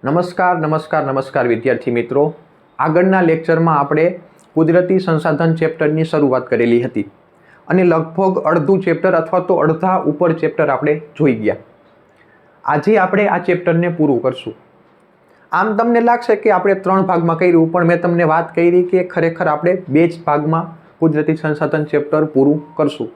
નમસ્કાર નમસ્કાર નમસ્કાર વિદ્યાર્થી મિત્રો, આગળના લેક્ચરમાં આપણે કુદરતી સંસાધન ચેપ્ટરની શરૂઆત કરેલી હતી અને લગભગ અડધું ચેપ્ટર અથવા તો અડધા ઉપર ચેપ્ટર આપણે જોઈ ગયા. આજે આપણે આ ચેપ્ટરને પૂરું કરશું. આમ તમને લાગશે કે આપણે 3 ભાગમાં કર્યું, પણ મેં તમને વાત કરી કે ખરેખર આપણે 2 જ ભાગમાં કુદરતી સંસાધન ચેપ્ટર પૂરું કરશું.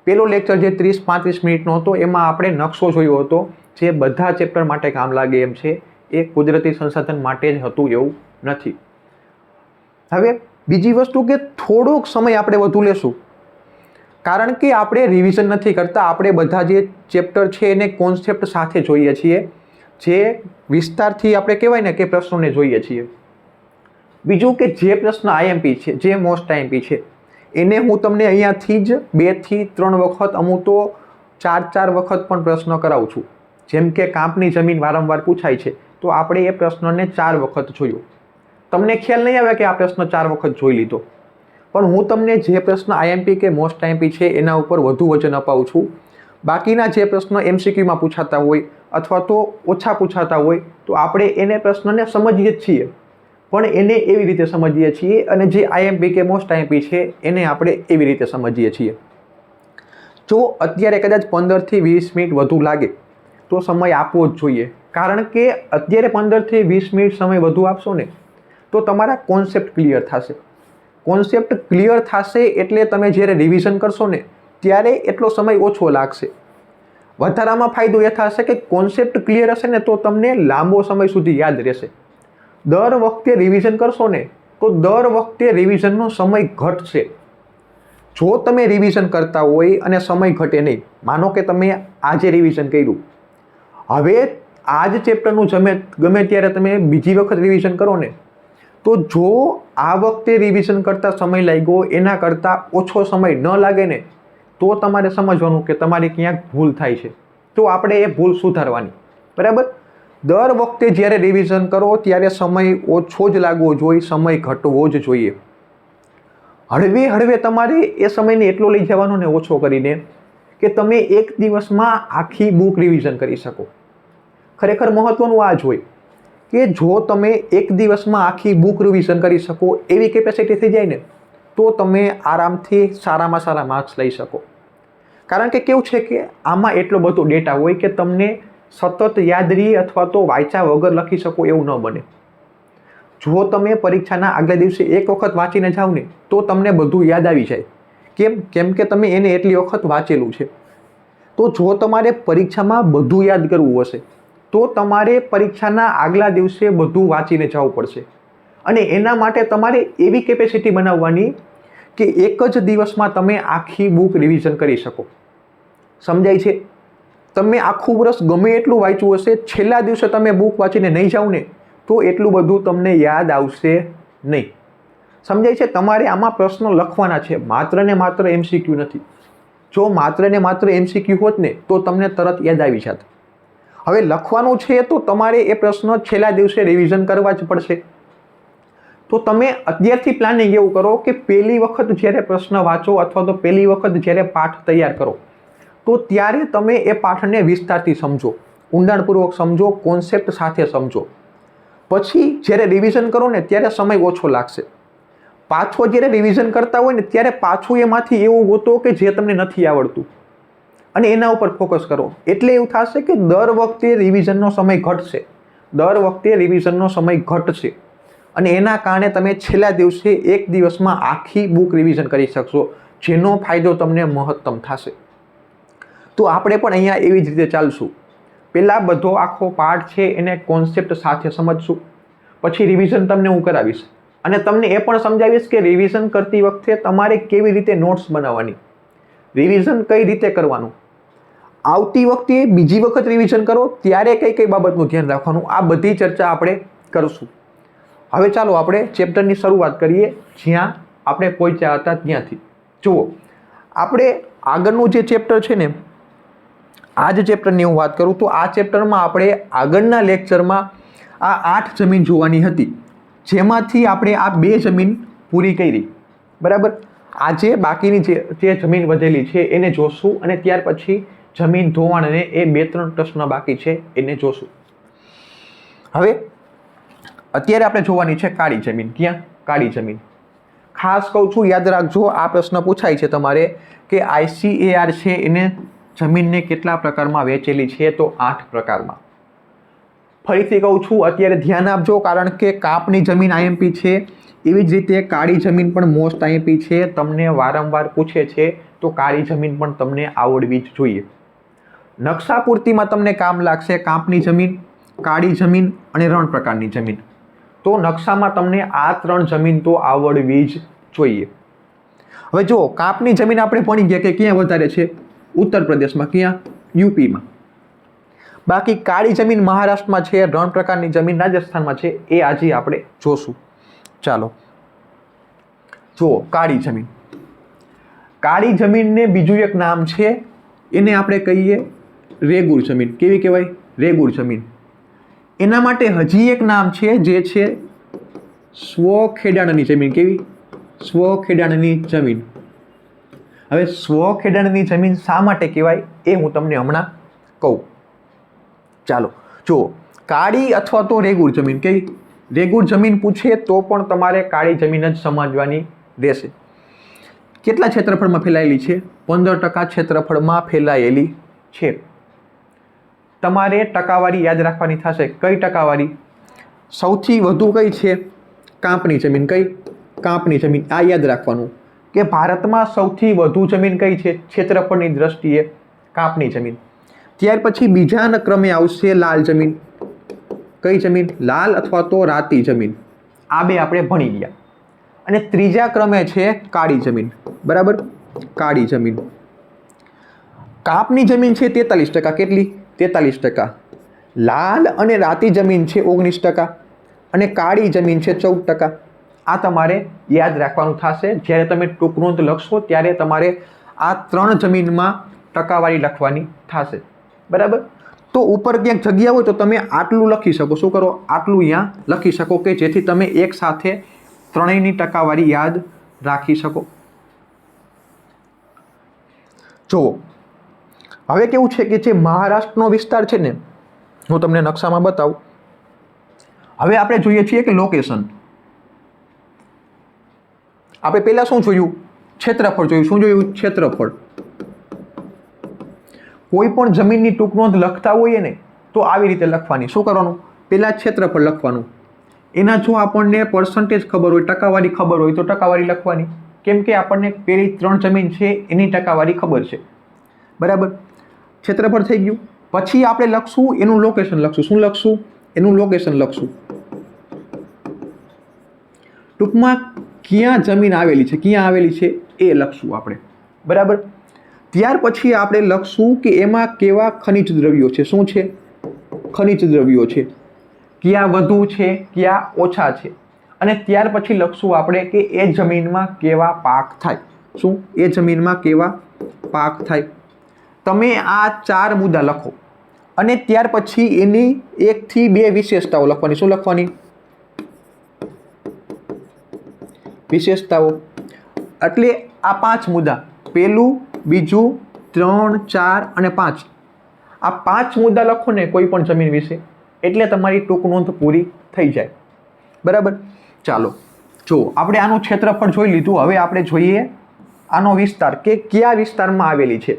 પહેલો લેક્ચર જે 30-35 મિનિટનો હતો એમાં આપણે નકશો જોયો હતો, જે બધા ચેપ્ટર માટે કામ લાગે એમ છે. એ કુદરતી સંસાધન માટે જ હતું એવું નથી. હવે બીજી વસ્તુ કે થોડોક સમય આપણે વધુ લેશું, કારણ કે આપણે રિવિઝન નથી કરતા. આપણે બધા જે ચેપ્ટર છે એને કોન્સેપ્ટ સાથે જોઈએ છીએ, જે વિસ્તારથી આપણે કહેવાય ને કે પ્રશ્નોને જોઈએ છીએ. બીજું કે જે પ્રશ્ન આઈએમપી છે, જે મોસ્ટ આઈએમપી છે, એને હું તમને અહીંયાથી જ 2 થી 3 વખત, અમુક તો 4 વખત પણ પ્રશ્ન કરાવું છું. જેમ કે કાંપની જમીન વારંવાર પૂછાય છે, તો આપણે એ પ્રશ્નને 4 વખત જોયો. તમને ખ્યાલ નહીં આવે કે આ પ્રશ્ન 4 વખત જોઈ લીધો, પણ હું તમને જે પ્રશ્ન આઈએમપી કે મોસ્ટ આઈએમપી છે એના ઉપર વધુ વજન અપાવું છું. બાકીના જે પ્રશ્ન એમસીક્યુમાં પૂછાતા હોય અથવા તો ઓછા પૂછાતા હોય, તો આપણે એને પ્રશ્નને સમજીએ જ છીએ, પણ એને એવી રીતે સમજીએ છીએ, અને જે આઈએમપી કે મોસ્ટ આઈએમપી છે એને આપણે એવી રીતે સમજીએ છીએ. જો અત્યારે કદાચ 15 થી 20 મિનિટ વધુ લાગે તો સમય આપવો જ જોઈએ, કારણ કે અત્યારે 15 થી 20 મિનિટ સમય વધુ આપશો ને તો તમારા કોન્સેપ્ટ ક્લિયર થશે. કોન્સેપ્ટ ક્લિયર થશે એટલે તમે જ્યારે રિવિઝન કરશો ને ત્યારે એટલો સમય ઓછો લાગશે. વધારામાં ફાયદો એ થશે કે કોન્સેપ્ટ ક્લિયર હશે ને તો તમને લાંબો સમય સુધી યાદ રહેશે. દર વખતે રિવિઝન કરશો ને તો દર વખતે રિવિઝનનો સમય ઘટશે. જો તમે રિવિઝન કરતા હોય અને સમય ઘટે નહીં, માનો કે તમે આજે રિવિઝન કર્યું, હવે આ જ ચેપ્ટરનું ગમે ત્યારે તમે બીજી વખત રિવિઝન કરો ને, તો જો આ વખતે રિવિઝન કરતાં સમય લાગ્યો એના કરતાં ઓછો સમય ન લાગે ને, તો તમારે સમજવાનું કે તમારી ક્યાંક ભૂલ થાય છે, તો આપણે એ ભૂલ સુધારવાની. બરાબર? દર વખતે જ્યારે રિવિઝન કરો ત્યારે સમય ઓછો જ લાગવો જોઈએ, સમય ઘટવો જ જોઈએ. હળવે હળવે તમારે એ સમયને એટલો લઈ જવાનો ને ઓછો કરીને કે તમે એક દિવસમાં આખી બુક રિવિઝન કરી શકો. ખરેખર મહત્વનું આ જ હોય કે જો તમે એક દિવસમાં આખી બુક રિવિઝન કરી શકો એવી કેપેસિટી થઈ જાય ને, તો તમે આરામથી સારામાં સારા માર્ક્સ લઈ શકો. કારણ કે કેવું છે કે આમાં એટલો બધો ડેટા હોય કે તમને સતત યાદ રહી અથવા તો વાંચ્યા વગર લખી શકો એવું ન બને. જો તમે પરીક્ષાના આગલા દિવસે એક વખત વાંચીને જાઓ ને તો તમને બધું યાદ આવી જાય. કેમ કે તમે એને એટલી વખત વાંચેલું છે. તો જો તમારે પરીક્ષામાં બધું યાદ કરવું હશે તો તમારે પરીક્ષાના આગલા દિવસે બધું વાંચીને જવું પડશે, અને એના માટે તમારે એવી કેપેસિટી બનાવવાની કે એક જ દિવસમાં તમે આખી બુક રિવિઝન કરી શકો. સમજાય છે? તમે આખું વર્ષ ગમે એટલું વાંચ્યું હશે, છેલ્લા દિવસે તમે બુક વાંચીને નહીં જાઓ ને તો એટલું બધું તમને યાદ આવશે નહીં. સમજાય છે? તમારે આમાં પ્રશ્નો લખવાના છે, માત્ર ને માત્ર એમસીક્યુ નથી. જો માત્ર ને માત્ર એમસીક્યુ હોત ને તો તમને તરત યાદ આવી જાત. હવે લખવાનું છે તો તમારે એ પ્રશ્ન છેલ્લા દિવસે રિવિઝન કરવા જ પડશે. તો તમે અત્યારથી પ્લાનિંગ એવું કરો કે પહેલી વખત જ્યારે પ્રશ્ન વાંચો અથવા તો પહેલી વખત જ્યારે પાઠ તૈયાર કરો, તો ત્યારે તમે એ પાઠને વિસ્તારથી સમજો, ઊંડાણપૂર્વક સમજો, કોન્સેપ્ટ સાથે સમજો. પછી જ્યારે રિવિઝન કરો ને ત્યારે સમય ઓછો લાગશે. પાછો જ્યારે રિવિઝન કરતા હોય ને ત્યારે પાછું એમાંથી એવું ગોતો કે જે તમને નથી આવડતું અને એના ઉપર ફોકસ કરો. એટલે એવું થશે કે દર વખતે રિવિઝનનો સમય ઘટશે, દર વખતે રિવિઝનનો સમય ઘટશે, અને એના કારણે તમે છેલ્લા દિવસે એક દિવસમાં આખી બુક રિવિઝન કરી શકશો, જેનો ફાયદો તમને મહત્તમ થશે. તો આપણે પણ અહીંયા એવી જ રીતે ચાલશું. પહેલાં બધો આખો પાઠ છે એને કોન્સેપ્ટ સાથે સમજશું, પછી રિવિઝન તમને હું કરાવીશ અને તમને એ પણ સમજાવીશ કે રિવિઝન કરતી વખતે તમારે કેવી રીતે નોટ્સ બનાવવાની, રિવિઝન કઈ રીતે કરવાનું, આવતી વખતે બીજી વખત રિવિઝન કરો ત્યારે કઈ કઈ બાબતનું ધ્યાન રાખવાનું, આ બધી ચર્ચા આપણે કરશું. હવે ચાલો આપણે ચેપ્ટરની શરૂઆત કરીએ જ્યાં આપણે પહોંચ્યા હતા ત્યાંથી. જુઓ, આપણે આગળનું જે ચેપ્ટર છે ને, આ જ ચેપ્ટરની હું વાત કરું તો આ ચેપ્ટરમાં આપણે આગળના લેક્ચરમાં આ 8 જમીન જોવાની હતી, જેમાંથી આપણે આ 2 જમીન પૂરી કરી. બરાબર? આજે બાકીની જે જમીન વધેલી છે એને જોશું, અને ત્યાર પછી જમીન ધોવાણ અને એ 2-3 પ્રશ્ન બાકી છે એને જોશું. હવે અત્યારે આપણે જોવાની છે કાળી જમીન. ક્યાં? કાળી જમીન. ખાસ કહું છું, યાદ રાખજો, આ પ્રશ્ન પૂછાય છે તમારે કે ICAR છે એને જમીનને કેટલા પ્રકારમાં વહેંચેલી છે? તો 8 પ્રકારમાં. ફરીથી કહું છું, અત્યારે ધ્યાન આપજો, કારણ કે કાપની જમીન IMP છે, એવી જ રીતે કાળી જમીન પણ મોસ્ટ IMP છે. તમને વારંવાર પૂછે છે, તો કાળી જમીન પણ તમને આવડવી જ જોઈએ. નકશા પૂર્તિમાં તમને કામ લાગશે કાપની જમીન, કાળી જમીન અને રણ પ્રકારની જમીન. તો નકશામાં તમને આ 3 જમીન તો આવડવી જ જોઈએ. હવે જો કાપની જમીન આપણે ભણી ગયા કે ક્યાં વધારે છે? ઉત્તર પ્રદેશમાં. ક્યાં? UPમાં. બાકી કાળી જમીન મહારાષ્ટ્રમાં છે, રણ પ્રકારની જમીન રાજસ્થાનમાં છે. એ આજે આપણે જોશું. ચાલો જુઓ, કાળી જમીન. કાળી જમીનને બીજું એક નામ છે, એને આપણે કહીએ રેગુર જમીન. કેવી કહેવાય? રેગુર જમીન. એના માટે હજી એક નામ છે, જે છે સ્વખેડાણની જમીન. કેવી? સ્વખેડાણની જમીન. હવે સ્વખેડાણની જમીન શા માટે કહેવાય એ હું તમને હમણાં કહું. ચાલો જુઓ, કાળી અથવા તો રેગુર જમીન. કેવી? રેગુર જમીન પૂછે તો પણ તમારે કાળી જમીન જ સમજવાની રહેશે. કેટલા ક્ષેત્રફળમાં ફેલાયેલી છે? 15% ક્ષેત્રફળમાં ફેલાયેલી છે. તમારે ટકાવારી યાદ રાખવાની થશે. કઈ ટકાવારી? સૌથી વધુ કઈ છે? કાપની જમીન. કઈ? કાપની જમીન. આ યાદ રાખવાનું કે ભારતમાં સૌથી વધુ જમીન કઈ છે ક્ષેત્રફળની દ્રષ્ટિએ? કાપની જમીન. ત્યાર પછી બીજા ક્રમે આવશે લાલ જમીન. કઈ જમીન? લાલ અથવા તો રાતી જમીન. આ બે આપણે ભણી ગયા. અને ત્રીજા ક્રમે છે કાળી જમીન. બરાબર? કાળી જમીન. કાપની જમીન છે 43%. કેટલી? 43%. લાલ અને રાતી જમીન છે 19% અને કાળી જમીન છે 14%. આ તમારે યાદ રાખવાનું થશે. જ્યારે તમે ટૂંક નોંધ લખશો ત્યારે તમારે આ 3 જમીનમાં ટકાવારી લખવાની થશે. બરાબર? તો ઉપર ક્યાંક જગ્યા હોય તો તમે આટલું લખી શકો. શું કરો? આટલું અહીંયા લખી શકો, કે જેથી તમે એક સાથે ત્રણેયની ટકાવારી યાદ રાખી શકો. જુઓ, હવે કેવું છે કે જે મહારાષ્ટ્રનો વિસ્તાર છે ને, હું તમને નકશામાં બતાવું. હવે આપણે જોઈએ છીએ કે લોકેશન. આપણે પહેલા શું જોયું? ક્ષેત્રફળ જોયું. શું જોયું? ક્ષેત્રફળ. કોઈ પણ જમીનની ટૂંક નોંધ લખતા હોઈએ ને તો આવી રીતે લખવાની. શું કરવાનું? પહેલા ક્ષેત્રફળ લખવાનું. એના જો આપણને પર્સન્ટેજ ખબર હોય, ટકાવારી ખબર હોય તો ટકાવારી લખવાની. કેમ કે આપણને પેલી 3 જમીન છે એની ટકાવારી ખબર છે. બરાબર? ક્ષેત્રફળ થઈ ગયું. પછી આપણે લખશું એનું લોકેશન લખશું. શું લખશું? એનું લોકેશન લખશું. ટૂંકમાં ક્યાં જમીન આવેલી છે, ક્યાં આવેલી છે એ લખશું આપણે. બરાબર? ત્યાર પછી આપણે લખશું કે એમાં કેવા ખનિજ દ્રવ્યો છે. શું છે? ખનિજ દ્રવ્યો છે. ક્યાં વધુ છે, ક્યાં ઓછા છે. અને ત્યાર પછી લખશું આપણે કે એ જમીનમાં કેવા પાક થાય. શું? એ જમીનમાં કેવા પાક થાય. તમે આ 4 મુદ્દા લખો અને ત્યાર પછી એની 1 થી 2 વિશેષતાઓ લખવાની. શું લખવાની? વિશેષતાઓ. એટલે આ 5 મુદ્દા, પહેલું, બીજું, 3, 4 અને 5, આ 5 મુદ્દા લખો ને કોઈ પણ જમીન વિશે, એટલે તમારી ટૂંક નોંધ પૂરી થઈ જાય. બરાબર? ચાલો જો, આપણે આનું ક્ષેત્રફળ જોઈ લીધું. હવે આપણે જોઈએ આનો વિસ્તાર, કે કયા વિસ્તારમાં આવેલી છે.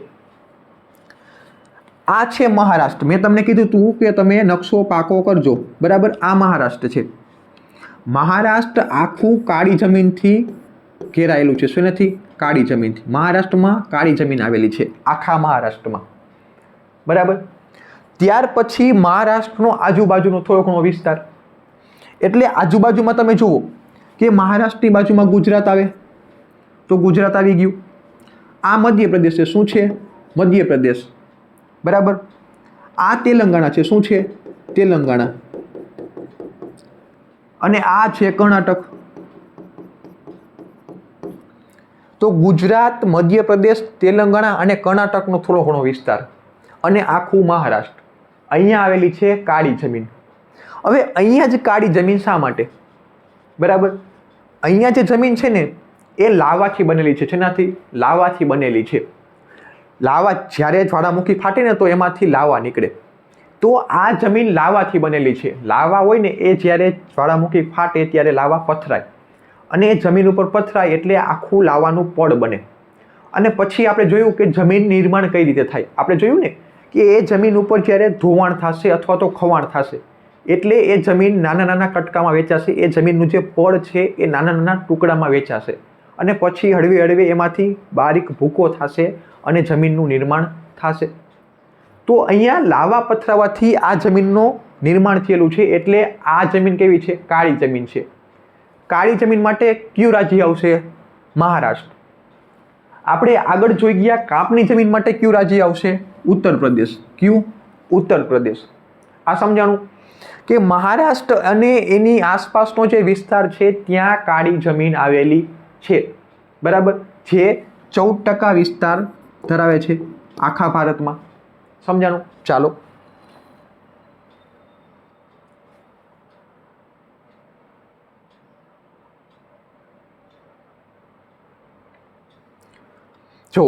આ છે મહારાષ્ટ્ર. મેં તમને કીધું હતું કે તમે નકશો પાકો કરજો. બરાબર? આ મહારાષ્ટ્ર છે. મહારાષ્ટ્ર આખું કાળી જમીનથી ઘેરાયેલું છે. શું નથી? કાળી જમીનથી. મહારાષ્ટ્રમાં કાળી જમીન આવેલી છે, આખા મહારાષ્ટ્રમાં. બરાબર? ત્યાર પછી મહારાષ્ટ્રનો આજુબાજુનો થોડો ઘણો વિસ્તાર. એટલે આજુબાજુમાં તમે જુઓ કે મહારાષ્ટ્રની બાજુમાં ગુજરાત આવે તો ગુજરાત આવી ગયું. આ મધ્યપ્રદેશ છે. શું છે? મધ્યપ્રદેશ. બરાબર? આ તેલંગાણા છે. શું છે? તેલંગાણા. અને આ છે કર્ણાટક. તો ગુજરાત, મધ્યપ્રદેશ, તેલંગાણા અને કર્ણાટકનો થોડો ઘણો વિસ્તાર અને આખું મહારાષ્ટ્ર. અહીંયા આવેલી છે કાળી જમીન. હવે અહીંયા જ કાળી જમીન શા માટે? બરાબર? અહીંયા જે જમીન છે ને એ લાવાથી બનેલી છે. શેનાથી? લાવાથી બનેલી છે. લાવા જ્યારે જ્વાળામુખી ફાટે ને તો એમાંથી લાવા નીકળે. તો આ જમીન લાવાથી બનેલી છે. લાવા હોય ને એ જ્યારે જ્વાળામુખી ફાટે ત્યારે લાવા પથરાય અને એ જમીન ઉપર પથરાય એટલે આખું લાવાનું પડ બને. અને પછી આપણે જોયું કે જમીન નિર્માણ કઈ રીતે થાય. આપણે જોયું ને કે એ જમીન ઉપર જ્યારે ધોવાણ થશે અથવા તો ખવાણ થશે એટલે એ જમીન નાના નાના કટકામાં વેચાશે. એ જમીનનું જે પડ છે એ નાના નાના ટુકડામાં વેચાશે અને પછી હળવે હળવે એમાંથી બારીક ભૂકો થશે અને જમીનનું નિર્માણ થશે. તો અહીંયા લાવા પથરાવાથી આ જમીનનું નિર્માણ થયેલું છે એટલે આ જમીન કેવી છે? કાળી જમીન છે. કાળી જમીન માટે કયું રાજ્ય આવશે? મહારાષ્ટ્ર. આપણે આગળ જોઈ ગયા કાપની જમીન માટે કયું રાજ્ય આવશે? ઉત્તર પ્રદેશ. કયું? ઉત્તર પ્રદેશ. આ સમજાણું કે મહારાષ્ટ્ર અને એની આસપાસનો જે વિસ્તાર છે ત્યાં કાળી જમીન આવેલી છે. બરાબર. જે 14% વિસ્તાર ધરાવે છે આખા ભારતમાં. સમજાણું? ચાલો જો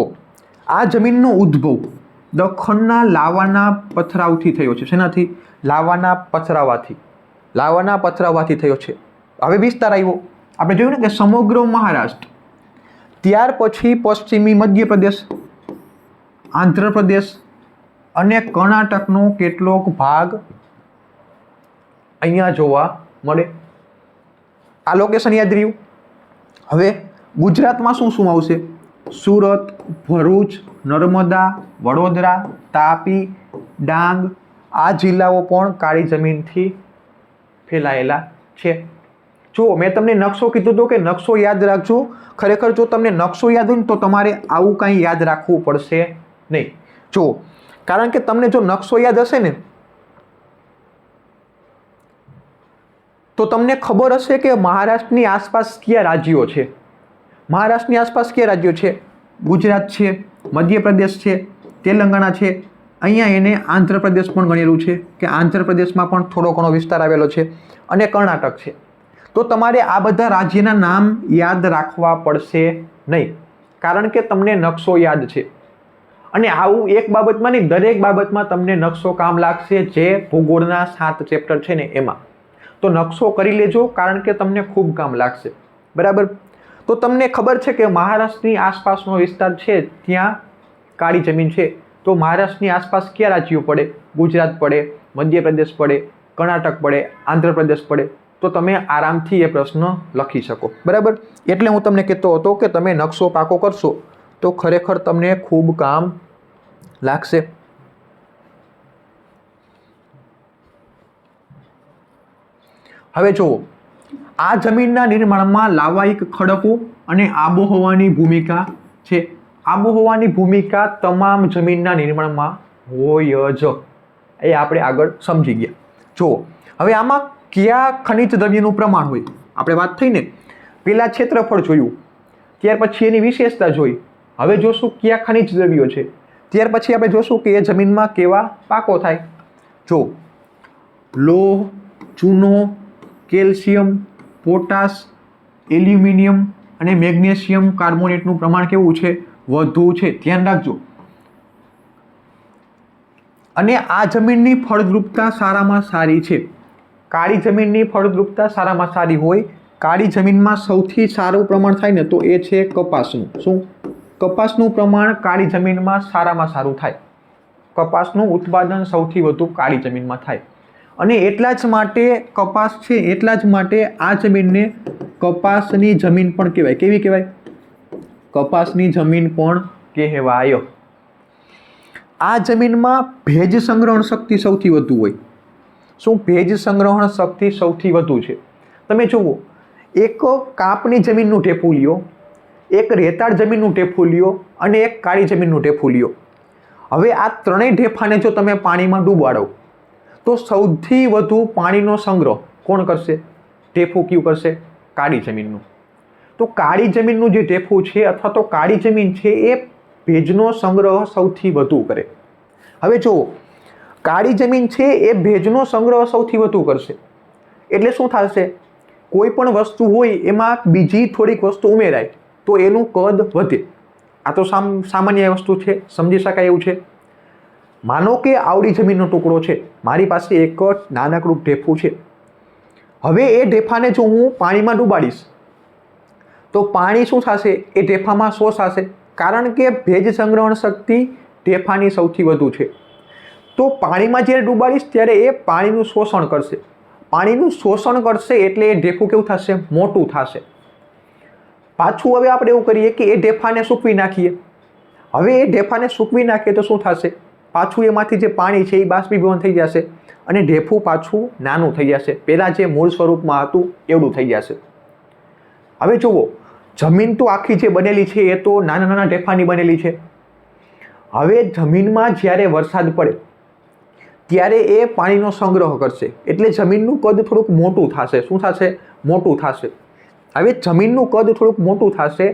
આ જમીનનો ઉદ્ભવ દખણના લાવાના પથરાવથી થયો છે. શેનાથી? લાવાના પથરાવાથી. લાવાના પથરાવાથી થયો છે. હવે વિસ્તાર આવ્યો. આપણે જોયું ને કે સમગ્ર મહારાષ્ટ્ર, ત્યાર પછી પશ્ચિમી મધ્યપ્રદેશ, આંધ્રપ્રદેશ અને કર્ણાટકનો કેટલોક ભાગ અહીંયા જોવા મળે. આ લોકેશન યાદ રહ્યું. હવે ગુજરાતમાં શું શું આવશે? સુરત, ભરૂચ, નર્મદા, વડોદરા, તાપી, ડાંગ આ જિલ્લાઓ પણ કાળી જમીનથી ફેલાયેલા છે. જો મેં તમને નકશો કીધું હતો કે નકશો યાદ રાખજો. ખરેખર જો તમને નકશો યાદ હોય ને તો તમારે આવું કંઈ યાદ રાખવું પડશે નહીં. જો કારણ કે તમને જો નકશો યાદ હશે ને તો તમને ખબર હશે કે મહારાષ્ટ્રની આસપાસ કયા રાજ્યો છે. મહારાષ્ટ્રની આસપાસ કયા રાજ્યો છે? ગુજરાત છે, મધ્યપ્રદેશ છે, તેલંગાણા છે. અહીંયા એને આંધ્રપ્રદેશ પણ ગણેલું છે કે આંધ્રપ્રદેશમાં પણ થોડો ઘણો વિસ્તાર આવેલો છે અને કર્ણાટક છે. તો તમારે આ બધા રાજ્યના નામ યાદ રાખવા પડશે નહીં કારણ કે તમને નકશો યાદ છે. અને આવું એક બાબતમાં નહીં, દરેક બાબતમાં તમને નકશો કામ લાગશે. જે ભૂગોળના 7 ચેપ્ટર છે ને એમાં તો નકશો કરી લેજો કારણ કે તમને ખૂબ કામ લાગશે. બરાબર. તો તમને ખબર છે કે મહારાષ્ટ્રની આસપાસનો વિસ્તાર છે ત્યાં કાળી જમીન છે. તો મહારાષ્ટ્રની આસપાસ કયા રાજ્યો પડે? ગુજરાત પડે, મધ્યપ્રદેશ પડે, કર્ણાટક પડે, આંધ્રપ્રદેશ પડે. તો તમે આરામથી એ પ્રશ્ન લખી શકો. બરાબર. એટલે હું તમને કહેતો હતો કે તમે નકશો પાકો કરશો તો ખરેખર તમને ખૂબ કામ લાગશે. હવે જુઓ, આ જમીનના નિર્માણમાં લાવાયિક ખડકો અને આબોહવાની ભૂમિકા છે. આબોહવાની ભૂમિકા તમામ જમીનના નિર્માણમાં હોય જ. એ આપણે આગળ સમજી ગયા. જુઓ હવે આમાં કયા ખનિજ દ્રવ્યનું પ્રમાણ હોય? આપણે વાત થઈ ને, પેલા ક્ષેત્રફળ જોયું, ત્યાર પછી એની વિશેષતા જોઈ. હવે જોશું કયા ખનિજ દ્રવ્યો છે. ત્યાર પછી આપણે જોશું કે એ જમીનમાં કેવા પાકો થાય. જો લોહ, ચૂનો, કેલ્શિયમ, પોટાશ, એલ્યુમિનિયમ અને મેગ્નેશિયમ કાર્બોનેટનું પ્રમાણ કેવું છે? વધુ છે. ધ્યાન રાખજો. અને આ જમીનની ફળદ્રુપતા સારામાં સારી છે. કાળી જમીનની ફળદ્રુપતા સારામાં સારી હોય. કાળી જમીનમાં સૌથી સારું પ્રમાણ થાય ને તો એ છે કપાસનું. શું? કપાસનું પ્રમાણ કાળી જમીનમાં સારામાં સારું થાય. કપાસનું ઉત્પાદન સૌથી વધુ કાળી જમીનમાં થાય. અને એટલા જ માટે કપાસ છે, એટલા જ માટે આ જમીનને કપાસની જમીન પણ કહેવાય. કેવી કહેવાય? કપાસની જમીન પણ કહેવાય. આ જમીનમાં ભેજ સંગ્રહણ શક્તિ સૌથી વધુ હોય. શું? ભેજ સંગ્રહણ શક્તિ સૌથી વધુ છે. તમે જુઓ, એક કાપની જમીનનું ઢેફું લ્યો, એક રેતાળ જમીનનું ઢેફું લ્યો અને એક કાળી જમીનનું ઢેફું લ્યો. હવે આ ત્રણેય ઢેફાને જો તમે પાણીમાં ડૂબાડો તો સૌથી વધુ પાણીનો સંગ્રહ કોણ કરશે? ઢેફું કયું કરશે? કાળી જમીનનું. તો કાળી જમીનનું જે ઢેફું છે અથવા તો કાળી જમીન છે એ ભેજનો સંગ્રહ સૌથી વધુ કરે. હવે જુઓ, કાળી જમીન છે એ ભેજનો સંગ્રહ સૌથી વધુ કરશે એટલે શું થશે? કોઈ પણ વસ્તુ હોય એમાં બીજી થોડીક વસ્તુ ઉમેરાય તો એનું કદ વધે. આ તો સામાન્ય વસ્તુ છે, સમજી શકાય એવું છે. માનો કે આવડી જમીનનો ટુકડો છે, મારી પાસે એક નાનકડું ઢેફું છે. હવે એ ઢેફાને જો હું પાણીમાં ડૂબાડીશ તો પાણી શું થશે? એ ઢેફામાં શોષાશે, કારણ કે ભેજ સંગ્રહણ શક્તિ ઢેફાની સૌથી વધુ છે. તો પાણીમાં જ્યારે ડૂબાડીશ ત્યારે એ પાણીનું શોષણ કરશે. પાણીનું શોષણ કરશે એટલે એ ઢેફું કેવું થશે? મોટું થશે. પાછું હવે આપણે એવું કરીએ કે એ ઢેફાને સૂકવી નાખીએ. હવે એ ઢેફાને સૂકવી નાખીએ તો શું થશે? પાછું એમાંથી જે પાણી છે એ બાષ્પીભવન થઈ જશે અને ઢેફું પાછું નાનું થઈ જશે. પહેલાં જે મૂળ સ્વરૂપમાં હતું એવડું થઈ જશે. હવે જુઓ, જમીન તો આખી જે બનેલી છે એ તો નાના નાના ઢેફાની બનેલી છે. હવે જમીનમાં જ્યારે વરસાદ પડે ત્યારે એ પાણીનો સંગ્રહ કરશે એટલે જમીનનું કદ થોડુંક મોટું થશે. શું થશે? મોટું થશે. હવે જમીનનું કદ થોડુંક મોટું થશે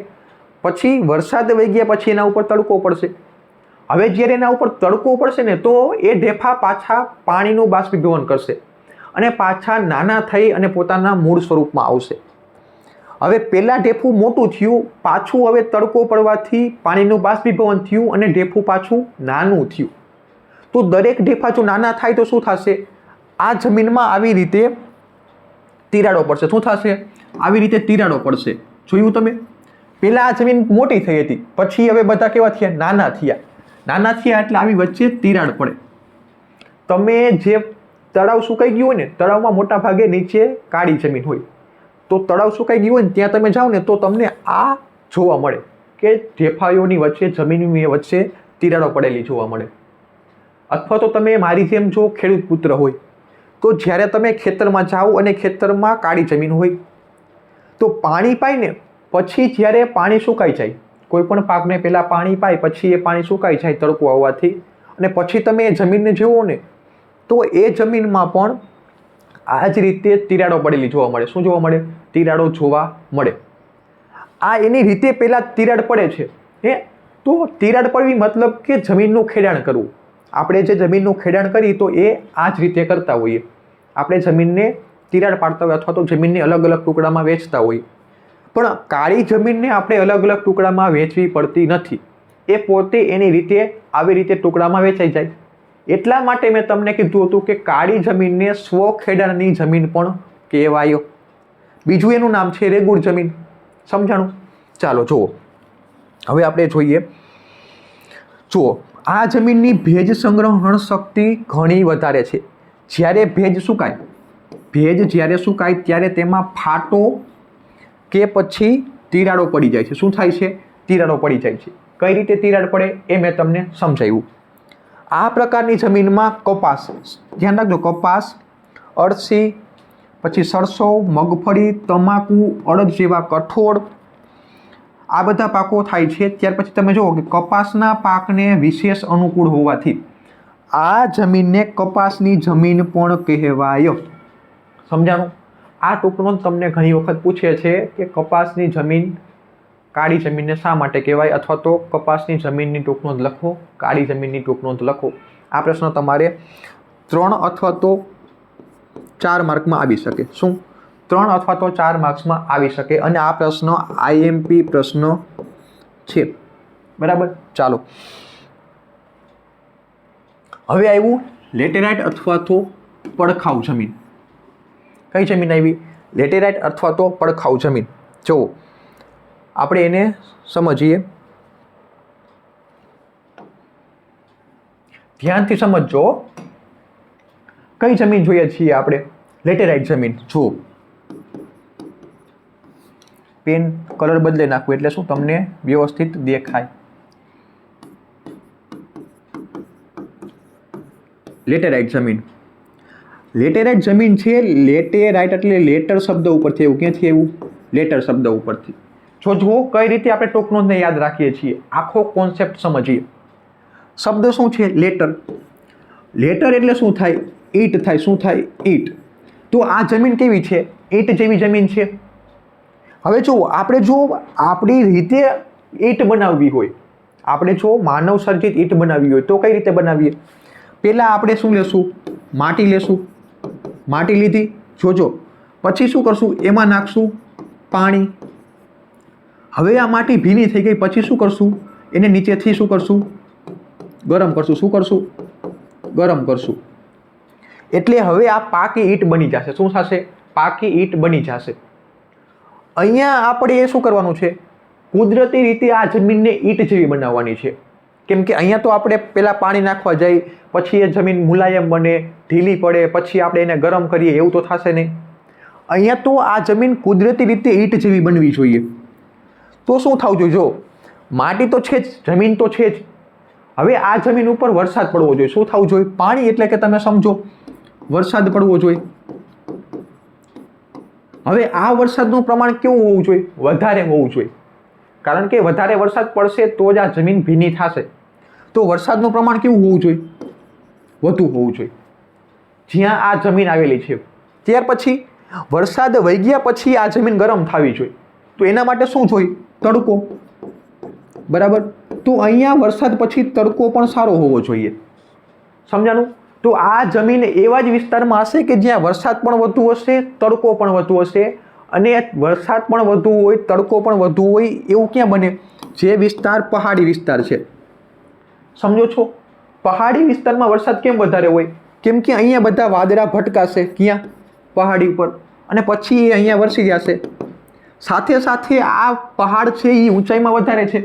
પછી વરસાદ વહી ગયા પછી એના ઉપર તડકો પડશે. હવે જ્યારે એના ઉપર તડકો પડશે ને તો એ ઢેફા પાછા પાણીનું બાષ્પીભવન કરશે અને પાછા નાના થઈ અને પોતાના મૂળ સ્વરૂપમાં આવશે. હવે પહેલાં ઢેફું મોટું થયું, પાછું હવે તડકો પડવાથી પાણીનું બાષ્પીભવન થયું અને ઢેફું પાછું નાનું થયું. તો દરેક ઢેફા જો નાના થાય તો શું થશે? આ જમીનમાં આવી રીતે તિરાડો પડશે. શું થશે? આવી રીતે તિરાડો પડશે. જોયું તમે? પહેલાં આ જમીન મોટી થઈ હતી, પછી હવે બધા કેવા થયા? નાના થયા. નાના થયા એટલે આવી વચ્ચે તિરાડ પડે. તમે જે તળાવ સુકાઈ ગયું હોય ને, તળાવમાં મોટા ભાગે નીચે કાળી જમીન હોય, તો તળાવ સુકાઈ ગયું હોય ને ત્યાં તમે જાઓ ને તો તમને આ જોવા મળે કે ઢેફાઓની વચ્ચે જમીનની વચ્ચે તિરાડો પડેલી જોવા મળે. અથવા તો તમે મારી જેમ જો ખેડૂત પુત્ર હોય તો જ્યારે તમે ખેતરમાં જાઓ અને ખેતરમાં કાળી જમીન હોય તો પાણી પાય ને પછી જ્યારે પાણી સુકાઈ જાય, કોઈ પણ પાકને પહેલાં પાણી પાય પછી એ પાણી સુકાઈ જાય તડકો આવવાથી, અને પછી તમે એ જમીનને જુઓ ને તો એ જમીનમાં પણ આ જ રીતે તિરાડો પડેલી જોવા મળે. શું જોવા મળે? તિરાડો જોવા મળે. આ એની રીતે પહેલાં તિરાડ પડે છે. તો તિરાડ પડવી મતલબ કે જમીનનું ખેડાણ કરવું. આપણે જે જમીનનું ખેડાણ કરીએ તો એ આ જ રીતે કરતા હોઈએ. આપણે જમીનને તિરાડ પાડતા હોય અથવા તો જમીનને અલગ અલગ ટુકડામાં વેચતા હોઈએ. પણ કાળી જમીનને આપણે અલગ અલગ ટુકડામાં વેચવી પડતી નથી. એ પોતે એની રીતે આવી રીતે ટુકડામાં વેચાઈ જાય. એટલા માટે મેં તમને કીધું હતું કે કાળી જમીનને સ્વખેડાણની જમીન પણ કહેવાય. બીજું એનું નામ છે રેગુડ જમીન. સમજાણું? ચાલો જુઓ, હવે આપણે જોઈએ. જુઓ, આ જમીનની ભેજ સંગ્રહણ શક્તિ ઘણી વધારે છે. જ્યારે ભેજ સુકાય, જ્યારે સુકાય ત્યારે તેમાં ફાટો કે પછી તિરાડો પડી જાય છે. શું થાય છે? તિરાડો પડી જાય છે. કઈ રીતે તિરાડ પડે એ મેં તમને સમજાવ્યું. આ પ્રકારની જમીનમાં કપાસ, ધ્યાન રાખજો, કપાસ, અળસી, પછી સરસો, મગફળી, તમાકુ, અડદ જેવા કઠોળ, આ બધા પાકો થાય છે. ત્યાર પછી તમે જુઓ કે કપાસના પાકને વિશેષ અનુકૂળ હોવાથી આ જમીનને કપાસની જમીન પણ કહેવાય. સમજાણું? આ ટૂંકનો તમને ઘણી વખત પૂછે છે કે કપાસની જમીન કાળી જમીનને શા માટે કહેવાય, અથવા તો કપાસની જમીનની ટૂંકનો જ લખો, કાળી જમીનની ટૂંકનો જ લખો. આ પ્રશ્ન તમારે 3 અથવા તો 4 માર્કમાં આવી શકે. શું? 3 અથવા તો 4 માર્ક્સમાં આવી શકે અને આ પ્રશ્ન IMP પ્રશ્ન છે. બરાબર? ચાલો, હવે આવ્યું લેટેરાઇટ અથવા તો પડખાઉ જમીન. કઈ જમીન આવી? લેટેરાઇટ અથવા તો પડખાઉ જમીન. જુઓ, આપણે એને સમજીએ, ધ્યાનથી સમજજો. કઈ જમીન જોઈએ છીએ આપણે? લેટેરાઇટ જમીન. જુઓ, પેન કલર બદલે નાખવું એટલે શું તમને વ્યવસ્થિત દેખાય. લેટેરાઇટ જમીન. લેટેરાઇટ જમીન છે. લેટેરાઇટ એટલે લેટર શબ્દ ઉપરથી એવું. ક્યાંથી એવું? લેટર શબ્દ ઉપરથી. જો જુઓ કઈ રીતે આપણે ટૂંકનોંધને યાદ રાખીએ છીએ, આખો કોન્સેપ્ટ સમજીએ. શબ્દ શું છે? લેટર. લેટર એટલે શું થાય? ઈંટ થાય. શું થાય? ઈંટ. તો આ જમીન કેવી છે? ઈંટ જેવી જમીન છે. હવે જુઓ, આપણે જો આપણી રીતે ઈંટ બનાવવી હોય, આપણે જો માનવ સર્જિત ઈંટ બનાવવી હોય તો કઈ રીતે બનાવીએ? પહેલાં આપણે શું લેશું? માટી લેશું. માટી લીધી, જોજો, પછી શું કરશું? એમાં નાખશું પાણી. હવે આ માટી ભીની થઈ ગઈ પછી શું કરશું? એને નીચેથી શું કરશું? ગરમ કરશું. શું કરશું? ગરમ કરશું એટલે હવે આ પાકી ઈંટ બની જશે. શું થશે? પાકી ઈંટ બની જશે. અહીંયા આપણે એ શું કરવાનું છે? કુદરતી રીતે આ જમીનને ઈંટ જેવી બનાવવાની છે. કેમ કે અહીંયા તો આપણે પહેલાં પાણી નાખવા જઈએ, પછી એ જમીન મુલાયમ બને, ઢીલી પડે, પછી આપણે એને ગરમ કરીએ, એવું તો થશે નહીં. અહીંયા તો આ જમીન કુદરતી રીતે ઈંટ જેવી બનવી જોઈએ. તો શું થવું જોઈએ? જો માટી તો છે જ, જમીન તો છે જ, હવે આ જમીન ઉપર વરસાદ પડવો જોઈએ. શું થવું જોઈએ? પાણી એટલે કે તમે સમજો વરસાદ પડવો જોઈએ. હવે આ વરસાદનું પ્રમાણ કેવું હોવું જોઈએ? વધારે હોવું જોઈએ. કારણ કે વધારે વરસાદ પડશે તો જ આ જમીન ભીની થશે. તો વરસાદનું પ્રમાણ કેવું હોવું જોઈએ? વધુ હોવું જોઈએ જ્યાં આ જમીન આવેલી છે. ત્યાર પછી વરસાદ વહી ગયા પછી આ જમીન ગરમ થવી જોઈએ. તો એના માટે શું જોઈએ? તડકો. બરાબર. તો અહીંયા વરસાદ પછી તડકો પણ સારો હોવો જોઈએ. સમજાણું? તો આ જમીન એવા જ વિસ્તારમાં હશે કે જ્યાં વરસાદ પણ વધુ હશે, તડકો પણ વધુ હશે. અને વરસાદ પણ વધુ હોય, તડકો પણ વધુ હોય, એવું ક્યાં બને? જે વિસ્તાર પહાડી વિસ્તાર છે. સમજો છો? પહાડી વિસ્તારમાં વરસાદ કેમ વધારે હોય? કેમ કે અહીંયા બધા વાદળા ભટકાશે. ક્યાં? પહાડી ઉપર. અને પછી એ અહીંયા વરસી જશે. સાથે સાથે આ પહાડ છે એ ઊંચાઈમાં વધારે છે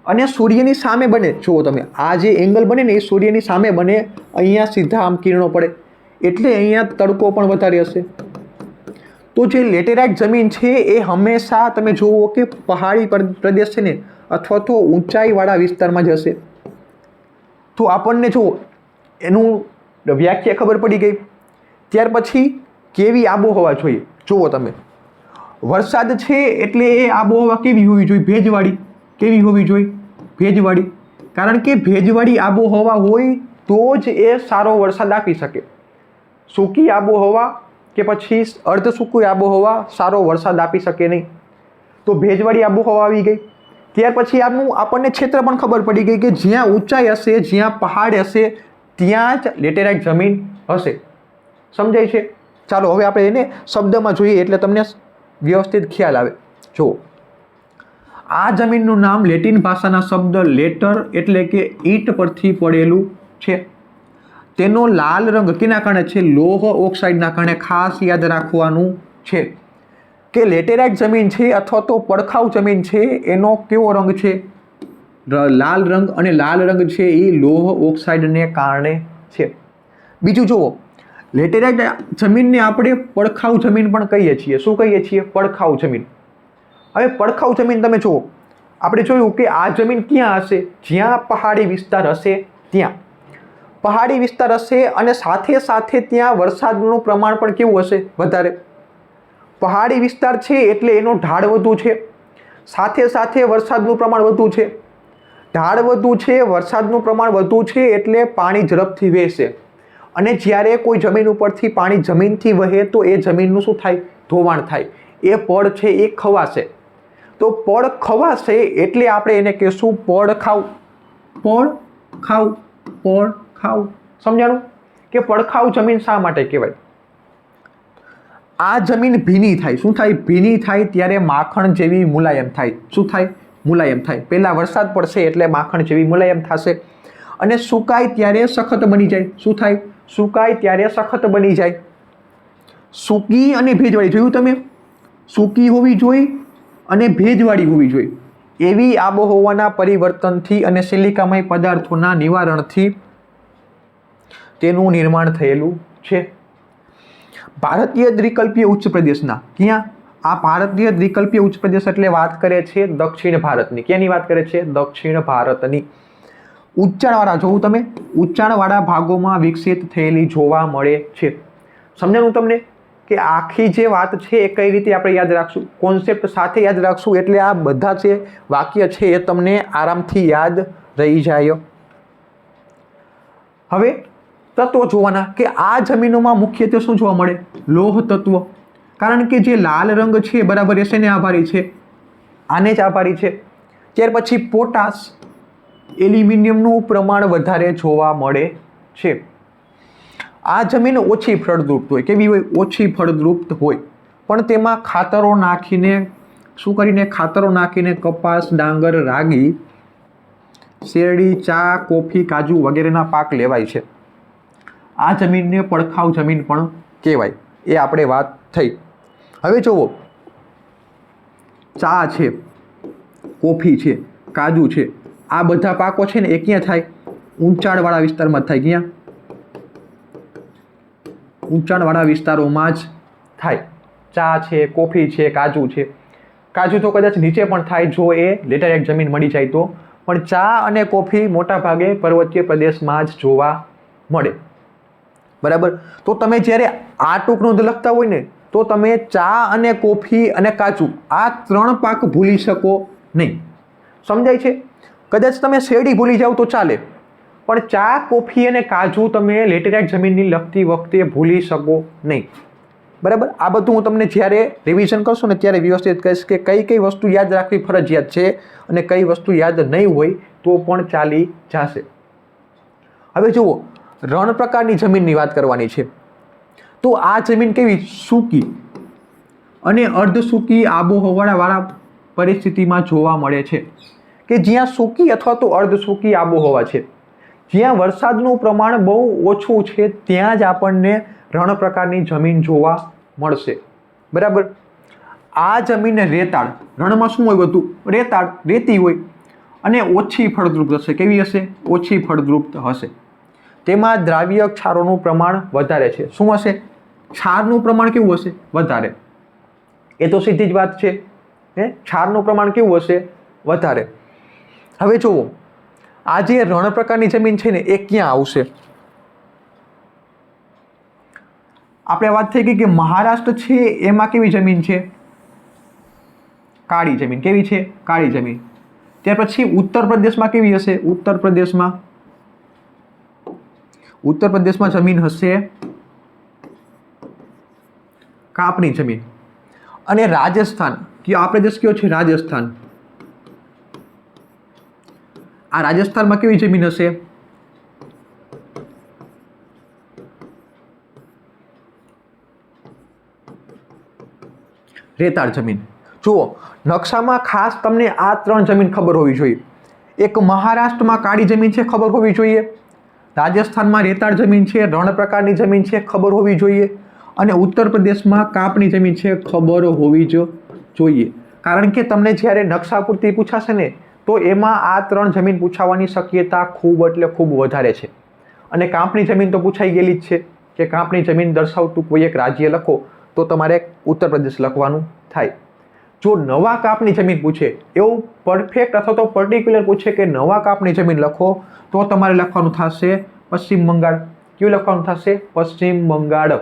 અને સૂર્યની સામે બને. જુઓ તમે, આ જે એંગલ બને ને એ સૂર્યની સામે બને. અહીંયા સીધા આમ કિરણો પડે એટલે અહીંયા તડકો પણ વધારે હશે. તો જે લેટેરાઇટ જમીન છે એ હંમેશા તમે જુઓ કે પહાડી પ્રદેશ છે ને અથવા તો ઊંચાઈવાળા વિસ્તારમાં જ હશે. તો આપણને જો એનું વ્યાખ્યા ખબર પડી ગઈ. ત્યાર પછી કેવી આબોહવા જોઈએ? જુઓ તમે, વરસાદ છે એટલે એ આબોહવા કેવી હોવી જોઈએ? ભેજવાળી. કેવી હોવી જોઈએ? ભેજવાળી. કારણ કે ભેજવાળી આબોહવા હોય તો જ એ સારો વરસાદ આપી શકે. સૂકી આબોહવા કે પછી અર્ધ સૂકી આબોહવા સારો વરસાદ આપી શકે નહીં. તો ભેજવાળી આબોહવા આવી ગઈ. ત્યાર પછી આપણને ક્ષેત્ર પણ ખબર પડી ગઈ કે જ્યાં ઊંચાઈ હશે, જ્યાં પહાડ હશે, ત્યાં જ લેટેરાઇટ જમીન હશે. સમજાય છે? ચાલો હવે આપણે એને શબ્દમાં જોઈએ એટલે તમને વ્યવસ્થિત ખ્યાલ આવે. જુઓ, આ જમીનનું નામ લેટિન ભાષાના શબ્દ લેટર એટલે કે ઈંટ પરથી પડેલું છે. તેનો લાલ રંગ કેના કારણે છે? લોહ ઓક્સાઇડના કારણે. ખાસ યાદ રાખવાનું છે કે લેટેરાઇટ જમીન છે અથવા તો પડખાઉ જમીન છે એનો કેવો રંગ છે? લાલ રંગ. અને લાલ રંગ છે એ લોહ ઓક્સાઇડને કારણે છે. બીજું જુઓ, લેટેરાઇટ જમીનને આપણે પડખાઉ જમીન પણ કહીએ છીએ. શું કહીએ છીએ? પડખાઉ જમીન. હવે પડખાઉ જમીન તમે જુઓ, આપણે જોયું કે આ જમીન ક્યાં હશે? જ્યાં પહાડી વિસ્તાર હશે ત્યાં. પહાડી વિસ્તાર હશે અને સાથે સાથે ત્યાં વરસાદનું પ્રમાણ પણ કેવું હશે? વધારે. પહાડી વિસ્તાર છે એટલે એનો ઢાળ વધુ છે, સાથે સાથે વરસાદનું પ્રમાણ વધુ છે. ઢાળ વધુ છે, વરસાદનું પ્રમાણ વધુ છે એટલે પાણી ઝડપથી વહેશે. અને જ્યારે કોઈ જમીન ઉપરથી પાણી જમીનથી વહે તો એ જમીનનું શું થાય? ધોવાણ થાય. એ પડ છે એ ખવાશે. તો પડ ખવાશે એટલે આપણે એને કહેશું પડખાઉ. પડખાઉ. પડખાઉ. સમજાણું? કે પડખાઉ જમીન શા માટે કહેવાય? આ જમીન ભીની થાય. શું થાય? ભીની થાય ત્યારે માખણ જેવી મુલાયમ થાય. શું થાય? મુલાયમ થાય. પહેલાં વરસાદ પડશે એટલે માખણ જેવી મુલાયમ થશે. અને સુકાય ત્યારે સખત બની જાય. શું થાય? સુકાય ત્યારે સખત બની જાય. સૂકી અને ભેજવાળી જોયું તમે? સૂકી હોવી જોઈએ અને ભેજવાળી હોવી જોઈએ. એવી આબોહવાના પરિવર્તનથી અને સિલિકામય પદાર્થોના નિવારણથી તેનું નિર્માણ થયેલું છે. ભારતીય દ્વિકલ્પીય ઉચ્ચ પ્રદેશના. ક્યાં? આ ભારતીય દ્વિકલ્પીય ઉચ્ચ પ્રદેશ એટલે વાત કરે છે દક્ષિણ ભારતની. ક્યાંની વાત કરે છે? દક્ષિણ ભારતની. ઊંચાણવાળા જોવું તમે, ઊંચાણવાળા ભાગોમાં વિકસિત થયેલી જોવા મળે છે. સમજાણું તમને? કે આખી જે વાત છે એ કઈ રીતે આપણે યાદ રાખશું? કોન્સેપ્ટ સાથે યાદ રાખશું એટલે આ બધા જે વાક્ય છે એ તમને આરામથી યાદ રહી જાય. હવે તત્વો જોવાના કે આ જમીનોમાં મુખ્યત્વે શું જોવા મળે? લોહ તત્વ. કારણ કે જે લાલ રંગ છે બરાબર એ શેને આભારી છે? આને જ આભારી છે. ત્યાર પછી પોટાશ, એલ્યુમિનિયમનું પ્રમાણ વધારે જોવા મળે છે. આ જમીન ઓછી ફળદ્રુપ હોય. કેવી હોય? ઓછી ફળદ્રુપ હોય. પણ તેમાં ખાતરો નાખીને શું કરીને? ખાતરો નાખીને કપાસ, ડાંગર, રાગી, શેરડી, ચા, કોફી, કાજુ વગેરેના પાક લેવાય છે. આ જમીનને પડખાઉ જમીન પણ કહેવાય. એ આપણે વાત થઈ. હવે જુઓ, ચા છે, કોફી છે, કાજુ છે, આ બધા પાકો છે ને એ ક્યાં થાય? ઊંચાણવાળા વિસ્તારમાં થાય. ક્યાં? ઊંચાણવાળા વિસ્તારોમાં જ થાય. ચા છે, કોફી છે, કાજુ છે. કાજુ તો કદાચ નીચે પણ થાય જો એ લેટેરાઇટ જમીન મળી જાય તો, પણ ચા અને કોફી મોટા ભાગે પર્વતીય પ્રદેશમાં જ જોવા મળે. બરાબર. તો તમે જ્યારે આ ટૂંકનું લખતા હોય ને તો તમે ચા અને કોફી અને કાજુ આ 3 પાક ભૂલી શકો નહીં. સમજાય છે? કદાચ તમે શેરડી ભૂલી જાઓ તો ચાલે, પણ ચા, કોફી અને કાજુ તમે લેટેરાઇટ જમીનની લખતી વખતે ભૂલી શકો નહીં. બરાબર. આ બધું હું તમને જ્યારે રિવિઝન કરશું ને ત્યારે વ્યવસ્થિત કહીશ કે કઈ કઈ વસ્તુ યાદ રાખવી ફરજિયાત છે અને કઈ વસ્તુ યાદ નહીં હોય તો પણ ચાલી જશે. હવે જુઓ, રણ પ્રકારની જમીનની વાત કરવાની છે. તો આ જમીન કેવી? સૂકી અને અર્ધ સૂકી આબોહવાવાળા પરિસ્થિતિમાં જોવા મળે છે, કે જ્યાં સૂકી અથવા તો અર્ધ સૂકી આબોહવા છે, જ્યાં વરસાદનું પ્રમાણ બહુ ઓછું છે, ત્યાં જ આપણને રણ પ્રકારની જમીન જોવા મળશે. બરાબર. આ જમીન રેતાળ, રણમાં શું હોય? બધું રેતાળ, રેતી હોય અને ઓછી ફળદ્રુપ હશે. કેવી હશે? ઓછી ફળદ્રુપ હશે. તેમાં દ્રાવ્ય ક્ષારોનું પ્રમાણ વધારે છે. શું હશે? ક્ષારનું પ્રમાણ કેવું હશે? વધારે. એ તો સીધી જ વાત છે. ક્ષારનું પ્રમાણ કેવું હશે? વધારે. હવે જુઓ, આ જે રણ પ્રકારની જમીન છે ને એ ક્યાં આવશે? આપણે વાત થઈ ગઈ કે મહારાષ્ટ્ર છે એમાં કેવી જમીન છે? કાળી જમીન. કેવી છે? કાળી જમીન. ત્યાર પછી ઉત્તર પ્રદેશમાં કેવી હશે? ઉત્તર પ્રદેશમાં જમીન હશે કાપની જમીન. અને રાજસ્થાન, કે આ પ્રદેશ કયો છે? રાજસ્થાન. આ રાજસ્થાનમાં કેવી જમીન હશે? રેતાળ જમીન. જુઓ, નકશામાં ખાસ તમને આ 3 જમીન ખબર હોવી જોઈએ. એક મહારાષ્ટ્રમાં કાળી જમીન છે, ખબર હોવી જોઈએ. રાજસ્થાનમાં રેતાળ જમીન છે, રણ પ્રકારની જમીન છે, ખબર હોવી જોઈએ. અને ઉત્તર પ્રદેશમાં કાપની જમીન છે, ખબર હોવી જ જોઈએ. કારણ કે તમને જ્યારે નકશા પૂરતી પૂછાશે ને તો એમાં આ 3 જમીન પૂછાવાની શક્યતા ખૂબ એટલે ખૂબ વધારે છે. અને કાપની જમીન તો પૂછાઈ ગયેલી જ છે કે કાપની જમીન દર્શાવતું કોઈ એક રાજ્ય લખો તો તમારે ઉત્તર પ્રદેશ લખવાનું થાય. જો નવા કાપની જમીન પૂછે, એવું પરફેક્ટ અથવા તો પર્ટિક્યુલર પૂછે કે નવા કાપની જમીન લખો તો તમારે લખવાનું થશે પશ્ચિમ બંગાળ. કયું લખવાનું થશે? પશ્ચિમ બંગાળ.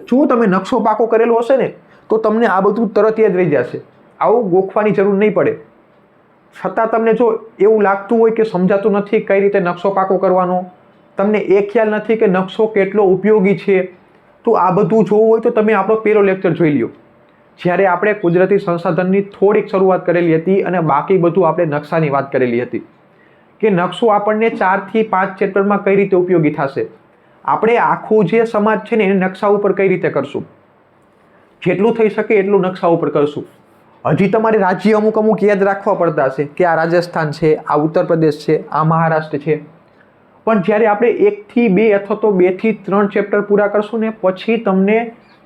જો તમે નકશો પાકો કરેલો હશે ને તો તમને આ બધું તરત યાદ રહી જશે. આવું ગોખવાની જરૂર નહીં પડે. છતાં તમને જો એવું લાગતું હોય કે સમજાતું નથી કઈ રીતે નકશો પાકો કરવાનો, તમને એ ખ્યાલ નથી કે નકશો કેટલો ઉપયોગી છે, તો આ બધું જોવું હોય તો તમે આપણો પહેલો લેક્ચર જોઈ લ્યો, જ્યારે આપણે કુદરતી સંસાધનની થોડીક શરૂઆત કરેલી હતી અને બાકી બધું આપણે નકશાની વાત કરેલી હતી કે નકશો આપણને 4 થી 5 ચેપ્ટરમાં કઈ રીતે ઉપયોગી થશે. આપણે આખું જે સમાજ છે ને એને નકશા ઉપર કઈ રીતે કરશું, જેટલું થઈ શકે એટલું નકશા ઉપર કરશું. હજી તમારે રાજ્ય અમુક યાદ રાખવા પડતા હશે કે આ રાજસ્થાન છે, આ ઉત્તર પ્રદેશ છે, આ મહારાષ્ટ્ર છે. પણ જ્યારે આપણે 1 થી 2 અથવા તો 2 થી 3 ચેપ્ટર પૂરા કરશું ને પછી તમને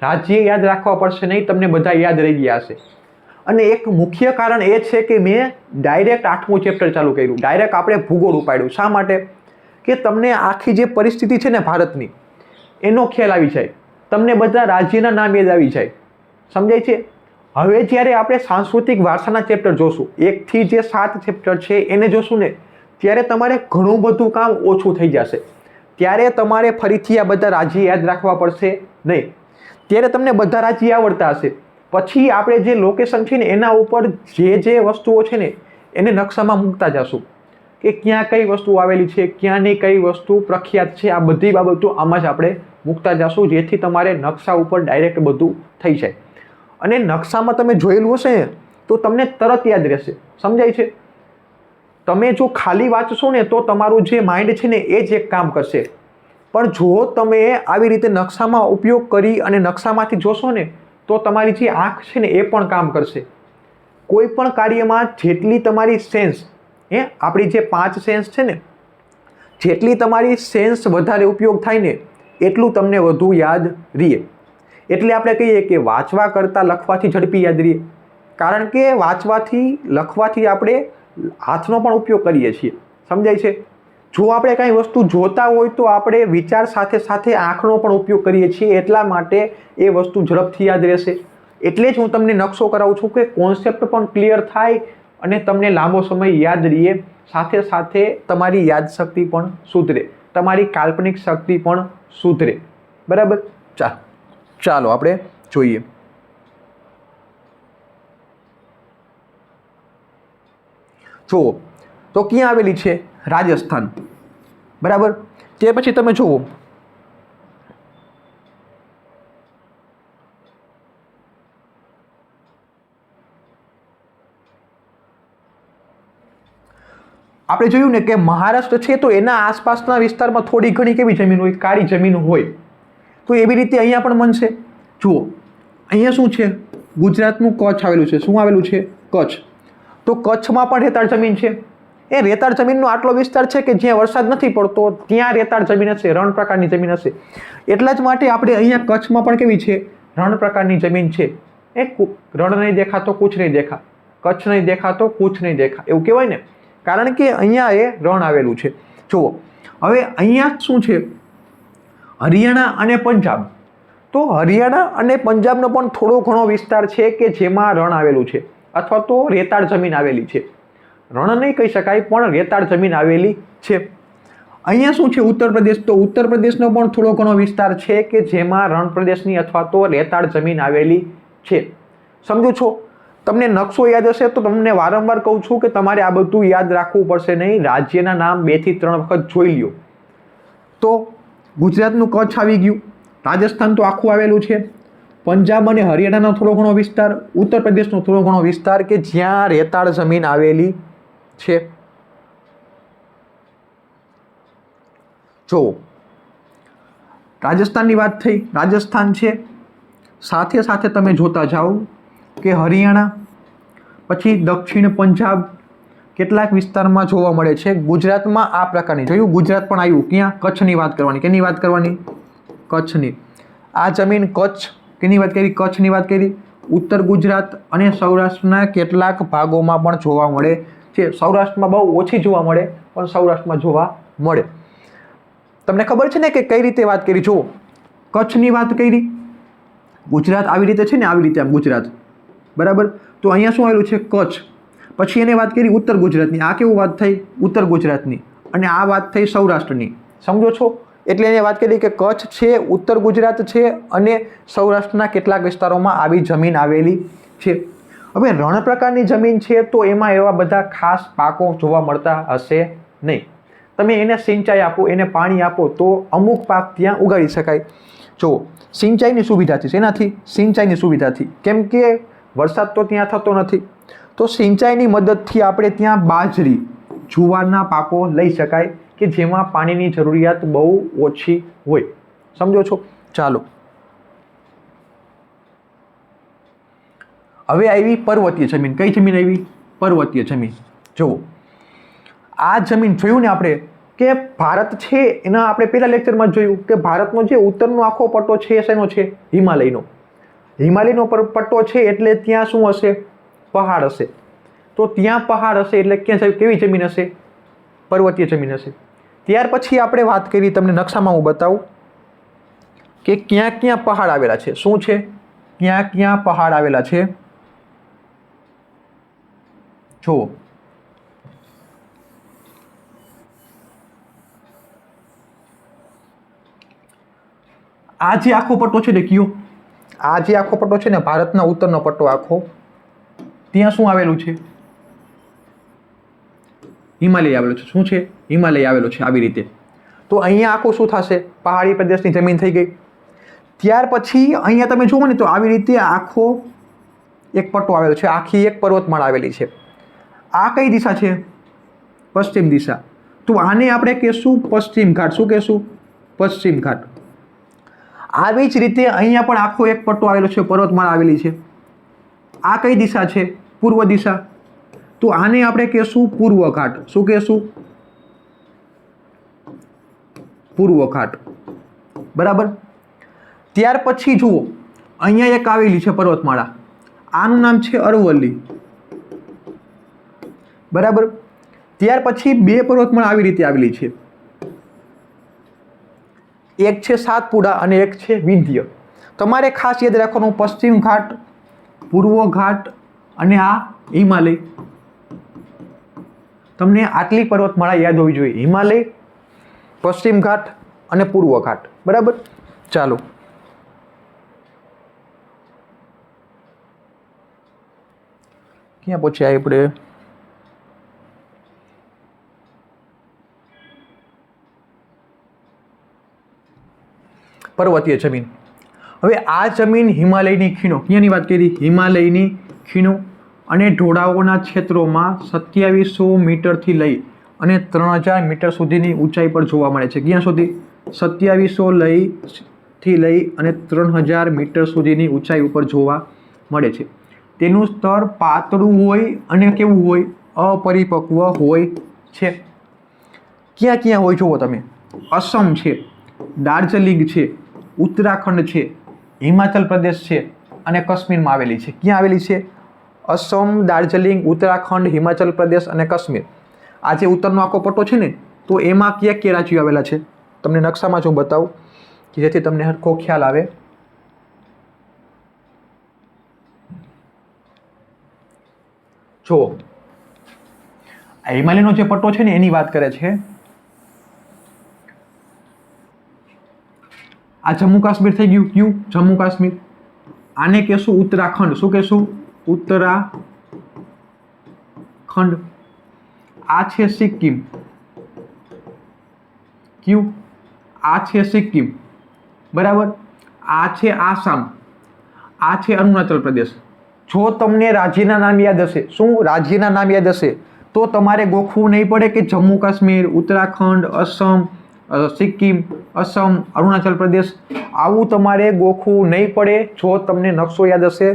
રાજ્ય યાદ રાખવા પડશે નહીં, તમને બધા યાદ રહી ગયા હશે. અને એક મુખ્ય કારણ એ છે કે મેં ડાયરેક્ટ 8મું ચેપ્ટર ચાલુ કર્યું, ડાયરેક્ટ આપણે ભૂગોળ ઉપાડ્યું. શા માટે? કે તમને આખી જે પરિસ્થિતિ છે ને ભારતની એનો ખ્યાલ આવી જાય, તમને બધા રાજ્યના નામ યાદ આવી જાય. સમજાય છે? હવે જ્યારે આપણે સાંસ્કૃતિક વારસાના ચેપ્ટર જોશું, 1 થી જે 7 ચેપ્ટર છે એને જોશું ને ત્યારે તમારે ઘણું બધું કામ ઓછું થઈ જશે. ત્યારે તમારે ફરીથી આ બધા રાજ્ય યાદ રાખવા પડશે નહીં. ત્યારે તમને બધા રાજ્ય આવડતા હશે. પછી આપણે જે લોકેશન છે ને એના ઉપર જે વસ્તુઓ છે ને એને નકશામાં મૂકતા જશું કે ક્યાં કઈ વસ્તુ આવેલી છે, ક્યાંની કઈ વસ્તુ પ્રખ્યાત છે. આ બધી બાબતો આમાં જ આપણે મૂકતા જશું જેથી તમારે નકશા ઉપર ડાયરેક્ટ બધું થઈ જાય. અને નકશામાં તમે જોયેલું હશે ને તો તમને તરત યાદ રહેશે. સમજાય છે? તમે જો ખાલી વાંચશો ને તો તમારું જે માઇન્ડ છે ને એ જ એક કામ કરશે. પણ જો તમે આવી રીતે નકશામાં ઉપયોગ કરી અને નકશામાંથી જોશો ને તો તમારી જે આંખ છે ને એ પણ કામ કરશે. કોઈ પણ કાર્યમાં જેટલી તમારી સેન્સ, આપણી જે 5 સેન્સ છે ને જેટલી તમારી સેન્સ વધારે ઉપયોગ થાય ને એટલું તમને વધુ યાદ રહે. એટલે આપણે કહીએ કે વાંચવા કરતાં લખવાથી ઝડપી યાદ રહે. કારણ કે વાંચવાથી લખવાથી આપણે હાથનો પણ ઉપયોગ કરીએ છીએ. સમજાય છે? જો આપણે કાંઈ વસ્તુ જોતા હોય તો આપણે વિચાર સાથે સાથે આંખનો પણ ઉપયોગ કરીએ છીએ. એટલા માટે એ વસ્તુ ઝડપથી યાદ રહેશે. એટલે જ હું તમને નકશો કરાવું છું કે કોન્સેપ્ટ પણ ક્લિયર થાય અને તમને લાંબો સમય યાદ રહે. સાથે સાથે તમારી યાદશક્તિ પણ સુધરે, તમારી કાલ્પનિક શક્તિ પણ સુધરે. બરાબર? ચાલો આપણે જોઈએ. જુઓ તો ક્યાં આવેલી છે? રાજસ્થાન. બરાબર? તે પછી તમે જુઓ આપણે જોયું ને કે મહારાષ્ટ્ર છે તો એના આસપાસના વિસ્તારમાં થોડી ઘણી કેવી જમીન હોય? કાળી જમીન હોય. તો એવી રીતે અહીંયા પણ બનશે. જુઓ અહીંયા શું છે? ગુજરાતનું કચ્છ આવેલું છે. શું આવેલું છે? કચ્છ. તો કચ્છમાં પણ રેતાળ જમીન છે. એ રેતાળ જમીનનો આટલો વિસ્તાર છે કે જ્યાં વરસાદ નથી પડતો ત્યાં રેતાળ જમીન હશે, રણ પ્રકારની જમીન હશે. એટલા જ માટે આપણે અહીંયા કચ્છમાં પણ કેવી છે? રણ પ્રકારની જમીન છે. એ રણ નહીં દેખા તો કુછ નહીં દેખા, કચ્છ નહીં દેખા તો કુછ નહીં દેખા, એવું કહેવાય ને. કારણ કે અહીંયા એ રણ આવેલું છે. જુઓ હવે અહીંયા શું છે? હરિયાણા અને પંજાબ. તો હરિયાણા અને પંજાબનો પણ થોડો ઘણો વિસ્તાર છે કે જેમાં રણ આવેલું છે અથવા તો રેતાળ જમીન આવેલી છે. રણ નહીં કહી શકાય પણ રેતાળ જમીન આવેલી છે. અહીંયા શું છે? ઉત્તર પ્રદેશ. તો ઉત્તર પ્રદેશનો પણ થોડો ઘણો વિસ્તાર છે કે જેમાં રણ પ્રદેશની અથવા તો રેતાળ જમીન આવેલી છે. સમજો છો? તમને નકશો યાદ હશે તો તમને વારંવાર કહું છું કે તમારે આ બધું યાદ રાખવું પડશે નહીં. રાજ્યના નામ 2 થી 3 વખત જોઈ લ્યો. તો ગુજરાતનું કચ્છ આવી ગયું, રાજસ્થાન તો આખું આવેલું છે, પંજાબ અને હરિયાણાનો થોડો ઘણો વિસ્તાર, ઉત્તર પ્રદેશનો થોડો ઘણો વિસ્તાર કે જ્યાં રેતાળ જમીન આવેલી છે. જો રાજસ્થાનની વાત થઈ, રાજસ્થાન છે. સાથે સાથે તમે જોતા જાઓ કે હરિયાણા, પછી દક્ષિણ પંજાબ કેટલાક વિસ્તારમાં જોવા મળે છે. ગુજરાતમાં આ પ્રકારની જોયું, ગુજરાત પણ આવ્યું. ક્યાં? કચ્છની વાત કરવાની. કેની વાત કરવાની? કચ્છની. આ જમીન કચ્છ. કેની વાત કરી? કચ્છની વાત કરી. ઉત્તર ગુજરાત અને સૌરાષ્ટ્રના કેટલાક ભાગોમાં પણ જોવા મળે છે. સૌરાષ્ટ્રમાં બહુ ઓછી જોવા મળે પણ સૌરાષ્ટ્રમાં જોવા મળે. તમને ખબર છે ને કે કઈ રીતે વાત કરી? જુઓ કચ્છની વાત કરી, ગુજરાત આવી રીતે છે ને, આવી રીતે આમ ગુજરાત. બરાબર? તો અહીંયા શું આવેલું છે? કચ્છ. પછી એને વાત કરી ઉત્તર ગુજરાતની. આ કેવું વાત થઈ? ઉત્તર ગુજરાતની. અને આ વાત થઈ સૌરાષ્ટ્રની. સમજો છો? એટલે એને વાત કરી કે કચ્છ છે, ઉત્તર ગુજરાત છે અને સૌરાષ્ટ્રના કેટલાક વિસ્તારોમાં આવી જમીન આવેલી છે. હવે રણ પ્રકારની જમીન છે તો એમાં એવા બધા ખાસ પાકો જોવા મળતા હશે નહીં. તમે એને સિંચાઈ આપો, એને પાણી આપો તો અમુક પાક ત્યાં ઉગાડી શકાય. જો સિંચાઈની સુવિધાથી, શેનાથી? સિંચાઈની સુવિધાથી. કેમ કે વરસાદ તો ત્યાં થતો નથી. તો સિંચાઈની મદદથી આપણે ત્યાં બાજરી, જુવારના પાકો લઈ શકાય કે જેમાં પાણીની જરૂરિયાત બહુ ઓછી હોય. સમજો છો? ચાલો હવે આવી પર્વતીય જમીન. કઈ જમીન આવી? પર્વતીય જમીન. જુઓ આ જમીન જોયું ને આપણે કે ભારત છે એના આપણે પહેલા લેક્ચરમાં જોયું કે ભારતનો જે ઉત્તરનો આખો પટ્ટો છે શેનો છે? હિમાલયનો. હિમાલયનો પટ્ટો છે એટલે ત્યાં શું હશે? પહાડ હશે. તો ત્યાં પહાડ હશે એટલે ક્યાં કેવી જમીન હશે? પર્વતીય જમીન હશે. ત્યાર પછી આપણે વાત કરી, તમને નકશામાં હું બતાવું કે ક્યાં ક્યાં પહાડ આવેલા છે. શું છે? ક્યાં ક્યાં પહાડ આવેલા છે? જુઓ આ જે આખો પટ્ટો છે ને, કયો? આ જે આખો પટ્ટો છે ને, ભારતના ઉત્તરનો પટ્ટો આખો, ત્યાં શું આવેલું છે? હિમાલય આવેલો છે. શું છે? હિમાલય આવેલો છે. આવી રીતે. તો અહીંયા આખું શું થશે? પહાડી પ્રદેશની જમીન થઈ ગઈ. ત્યાર પછી અહીંયા તમે જુઓ ને તો આવી રીતે આખો એક પટ્ટો આવેલો છે, આખી એક પર્વતમાળા આવેલી છે. આ કઈ દિશા છે? પશ્ચિમ દિશા. તો આને આપણે કહેશું પશ્ચિમ ઘાટ. શું કહેશું? પશ્ચિમ ઘાટ. આવી જ રીતે અહીંયા પણ આખો એક પટ્ટો આવેલો છે, પર્વતમાળા આવેલી છે. આ કઈ દિશા છે? પૂર્વ દિશા. તો આને આપણે કહેશું પૂર્વ ઘાટ. શું કહેશું? પૂર્વ ઘાટ, બરાબર. ત્યાર પછી જુઓ અહીંયા એક આવેલી છે પર્વતમાળા, આનું નામ છે અરવલ્લી, બરાબર. ત્યાર પછી બે પર્વતમાળા આવી રીતે આવેલી છે, એક છે સાતપુડા અને એક છે વિંધ્ય. તમારે ખાસ યાદ રાખવાનું પશ્ચિમ ઘાટ, પૂર્વ ઘાટ અને આ હિમાલય. તમને આટલી પર્વતમાળા યાદ હોવી જોઈએ, હિમાલય, પશ્ચિમ ઘાટ અને પૂર્વ ઘાટ, બરાબર. ચાલો ક્યાં પહોંચ્યા આપણે? પર્વતીય જમીન. હવે આ જમીન હિમાલયની ખીણો, ક્યાંની વાત કરી? હિમાલયની ખીણો અને ઢોળાવોના ક્ષેત્રોમાં 2700 મીટરથી લઈ અને 3000 મીટર સુધીની ઊંચાઈ પર જોવા મળે છે. ક્યાં સુધી? 2700 થી લઈ અને 3000 મીટર સુધીની ઊંચાઈ ઉપર જોવા મળે છે. તેનું સ્તર પાતળું હોય અને કેવું હોય? અપરિપક્વ હોય છે. ક્યાં ક્યાં હોય જુઓ તમે, અસમ છે, દાર્જિલિંગ છે, ઉત્તરાખંડ છે, હિમાચલ પ્રદેશ છે અને કાશ્મીરમાં આવેલી છે. ક્યાં આવેલી છે? અસમ, દાર્જિલિંગ, ઉત્તરાખંડ, હિમાચલ પ્રદેશ અને કાશ્મીર. આ જે ઉત્તરનો આખો પટ્ટો છે ને, તો એમાં ક્યાં ક્યાં રાજ્યો આવેલા છે તમને નકશામાં જો બતાવું કે જેથી તમને સરખો ખ્યાલ આવે. જો આ હિમાલયનો જે પટ્ટો છે ને એની વાત કરે છે. આ જમ્મુ કાશ્મીર થઈ ગયું. કયું? જમ્મુ કાશ્મીર. આને કહેશું ઉત્તરાખંડ. શું કહેશું? ઉત્તરાખંડ. આ છે સિક્કિમ. કયું? આ છે સિક્કિમ, બરાબર. આ છે આસામ, આ છે અરુણાચલ પ્રદેશ. જો તમને રાજ્યના નામ યાદ હશે, શું રાજ્યના નામ યાદ હશે, તો તમારે ગોખવું નહીં પડે કે જમ્મુ કાશ્મીર, ઉત્તરાખંડ, અસમ, સિક્કિમ, અસમ, અરુણાચલ પ્રદેશ, આવું તમારે ગોખવું નહીં પડે. જો તમને નકશો યાદ હશે,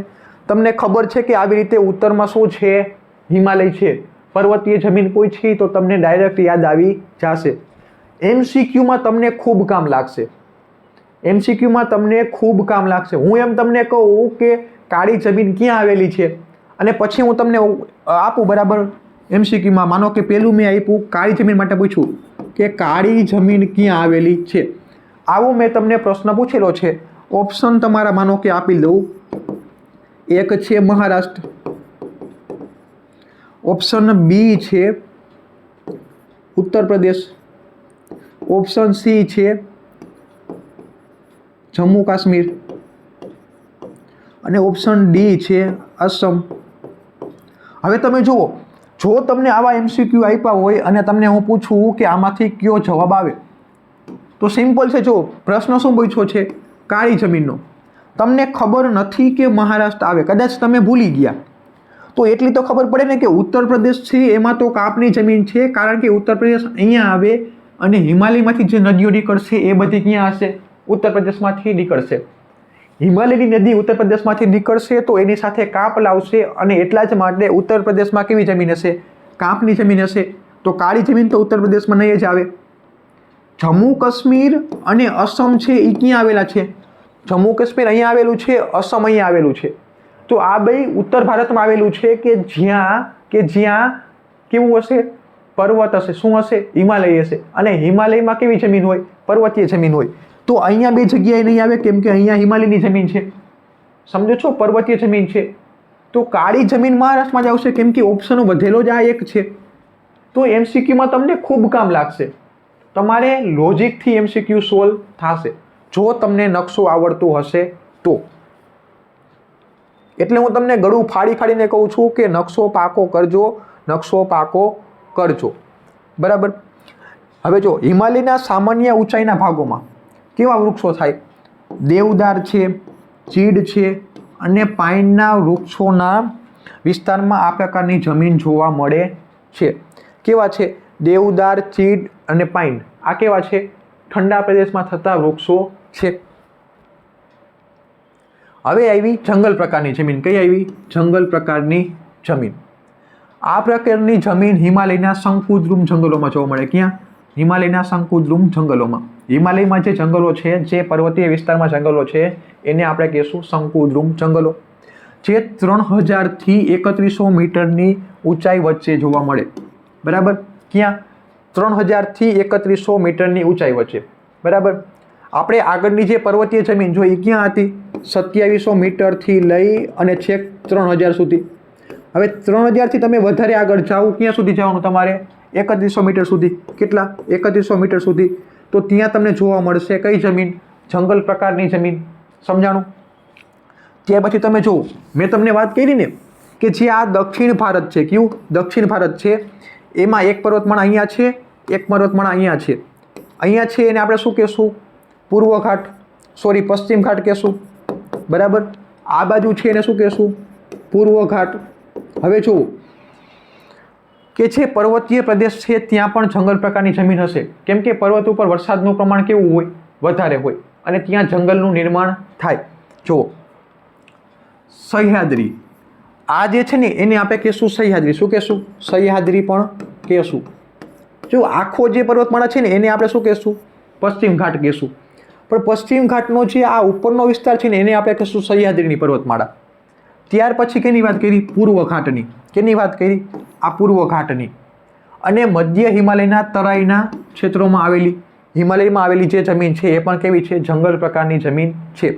તમને ખબર છે કે આવી રીતે ઉત્તરમાં શું છે? હિમાલય છે, પર્વતીય જમીન કોઈ છે, તો તમને ડાયરેક્ટ યાદ આવી જશે. MCQમાં તમને ખૂબ કામ લાગશે. MCQમાં તમને ખૂબ કામ લાગશે. હું એમ તમને કહું કે કાળી જમીન ક્યાં આવેલી છે અને પછી હું તમને આપું, બરાબર. MCQમાં માનો કે પહેલું મેં આપ્યું કાળી જમીન માટે પૂછ્યું કે કાળી જમીન ક્યાં આવેલી છે, આવો મેં તમને પ્રશ્ન પૂછેલો છે. ઓપ્શન તમારા માનો કે આપી દઉં. એક છે મહારાષ્ટ્ર, ઓપ્શન બી છે ઉત્તર પ્રદેશ, ઓપ્શન સી છે જમ્મુ કાશ્મીર અને ઓપ્શન ડી છે અસમ. હવે તમે જુઓ, જો તમને આવા MCQ આપ્યા હોય અને તમને હું પૂછું કે આમાંથી કયો જવાબ આવે, તો સિમ્પલ છે. જો પ્રશ્ન શું પૂછ્યો છે? કાળી જમીનનો. તમને ખબર નથી કે મહારાષ્ટ્ર આવે, કદાચ તમે ભૂલી ગયા, તો એટલી તો ખબર પડે ને કે ઉત્તર પ્રદેશ છે એમાં તો કાપની જમીન છે, કારણ કે ઉત્તર પ્રદેશ અહીંયા આવે અને હિમાલયમાંથી જે નદીઓ નીકળશે એ બધી ક્યાં હશે? ઉત્તર પ્રદેશમાંથી નીકળશે. હિમાલયની નદી ઉત્તર પ્રદેશમાંથી નીકળશે તો એની સાથે કાપ લાવશે અને એટલા જ માટે ઉત્તર પ્રદેશમાં કેવી જમીન હશે? કાપની જમીન હશે. તો કાળી જમીન તો ઉત્તર પ્રદેશમાં નહીં જ આવે. જમ્મુ કાશ્મીર અને અસમ છે એ ક્યાં આવેલા છે? જમ્મુ કાશ્મીર અહીંયા આવેલું છે, અસમ અહીંયા આવેલું છે. તો આ બે ઉત્તર ભારતમાં આવેલું છે કે જ્યાં કેવું હશે? પર્વત હશે. શું હશે? હિમાલય હશે. અને હિમાલયમાં કેવી જમીન હોય? પર્વતીય જમીન હોય. તો અહીંયા બે જગ્યાએ નહીં આવે, કેમ કે અહીંયા હિમાલયની જમીન છે, સમજો છો, પર્વતીય જમીન છે. તો કાળી જમીન મહારાષ્ટ્રમાં જ આવશે, કેમ કે ઓપ્શન વધેલો જ આ એક છે. તો MCQમાં તમને ખૂબ કામ લાગશે. તમારે લોજિકથી MCQ સોલ્વ થશે જો તમને નકશો આવડતું હશે તો. એટલે હું તમને ગળું ફાડી ફાડીને કહું છું કે નકશો પાકો કરજો, નકશો પાકો કરજો, બરાબર. હવે જો હિમાલયના સામાન્ય ઊંચાઈના ભાગોમાં કેવા વૃક્ષો થાય? દેવદાર છે, ચીડ છે અને પાઇનના વૃક્ષોના વિસ્તારમાં આ પ્રકારની જમીન જોવા મળે છે. કેવા છે? દેવદાર, ચીડ અને પાઇન. આ કેવા છે? ઠંડા પ્રદેશમાં થતા વૃક્ષો છે. હવે આવી જંગલ પ્રકારની જમીન. કઈ આવી? જંગલ પ્રકારની જમીન. આ પ્રકારની જમીન હિમાલયના શંકુદ્રુમ જંગલોમાં જોવા મળે. ક્યાં? હિમાલયના શંકુદ્રુમ જંગલોમાં. હિમાલયમાં જે જંગલો છે, જે પર્વતીય વિસ્તારમાં જંગલો છે, એને આપણે કહીશું શંકુદ્રુમ જંગલો, જે 3000થી 3100 મીટરની ઊંચાઈ વચ્ચે જોવા મળે. બરાબર? ક્યાં? 3000થી 3100 મીટરની ઊંચાઈ વચ્ચે. બરાબર? આપણે આગળની જે પર્વતીય જમીન જોઈ ક્યાં હતી? 2700 મીટરથી લઈ અને છેક 3000 સુધી. હવે 3000થી તમે વધારે આગળ જાઓ, ક્યાં સુધી જવાનું તમારે? 3100 મીટર સુધી. કેટલા? 3100 મીટર સુધી. તો ત્યાં તમને જોવા મળશે કઈ જમીન? જંગલ પ્રકારની જમીન. સમજાણું? ત્યાર પછી તમે જુઓ, મેં તમને વાત કરી ને કે જે આ દક્ષિણ ભારત છે, કયું? દક્ષિણ ભારત છે, એમાં એક પર્વતમાળા અહીંયા છે, એક પર્વતમાળા અહીંયા છે. અહીંયા છે એને આપણે શું કહેશું? પૂર્વ ઘાટ, સોરી પશ્ચિમ ઘાટ કહેશું. બરાબર? આ બાજુ છે એને શું કહેશું? પૂર્વ ઘાટ. હવે જુઓ કે જે પર્વતીય પ્રદેશ છે ત્યાં પણ જંગલ પ્રકારની જમીન હશે, કેમ કે પર્વત ઉપર વરસાદનું પ્રમાણ કેવું હોય? વધારે હોય, અને ત્યાં જંગલનું નિર્માણ થાય. જુઓ સહ્યાદ્રી, આ જે છે ને એને આપણે કહેશું સહ્યાદ્રી. શું કહેશું? સહ્યાદ્રી પણ કહેશું. જો આખો જે પર્વતમાળા છે ને એને આપણે શું કહેશું? પશ્ચિમ ઘાટ કહેશું. પણ પશ્ચિમ ઘાટનો જે આ ઉપરનો વિસ્તાર છે ને એને આપણે કહેશું સહ્યાદ્રીની પર્વતમાળા. ત્યાર પછી કેની વાત કરી? પૂર્વ ઘાટની. કેની વાત કરી? આ પૂર્વ ઘાટની. અને મધ્ય હિમાલયના તરાઈના ક્ષેત્રોમાં આવેલી, હિમાલયમાં આવેલી જે જમીન છે એ પણ કેવી છે? જંગલ પ્રકારની જમીન છે.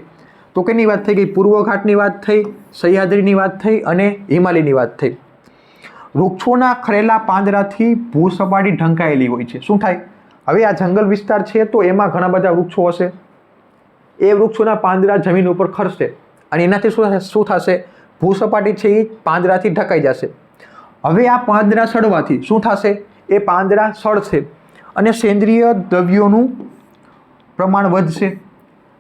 તો કેની વાત થઈ ગઈ? પૂર્વ ઘાટની વાત થઈ, સહ્યાદ્રીની વાત થઈ અને હિમાલયની વાત થઈ. વૃક્ષોના ખરેલા પાંદડાથી ભૂસપાટી ઢંકાયેલી હોય છે. શું થાય? હવે આ જંગલ વિસ્તાર છે તો એમાં ઘણા બધા વૃક્ષો હશે. એ વૃક્ષોના પાંદડા જમીન ઉપર ખરશે અને એનાથી શું થશે? ભૂસપાટી છે એ પાંદડાથી ઢકાઈ જશે. હવે આ પાંદડા સડવાથી શું થશે? એ પાંદડા સડશે અને સેન્દ્રિય દ્રવ્યોનું પ્રમાણ વધશે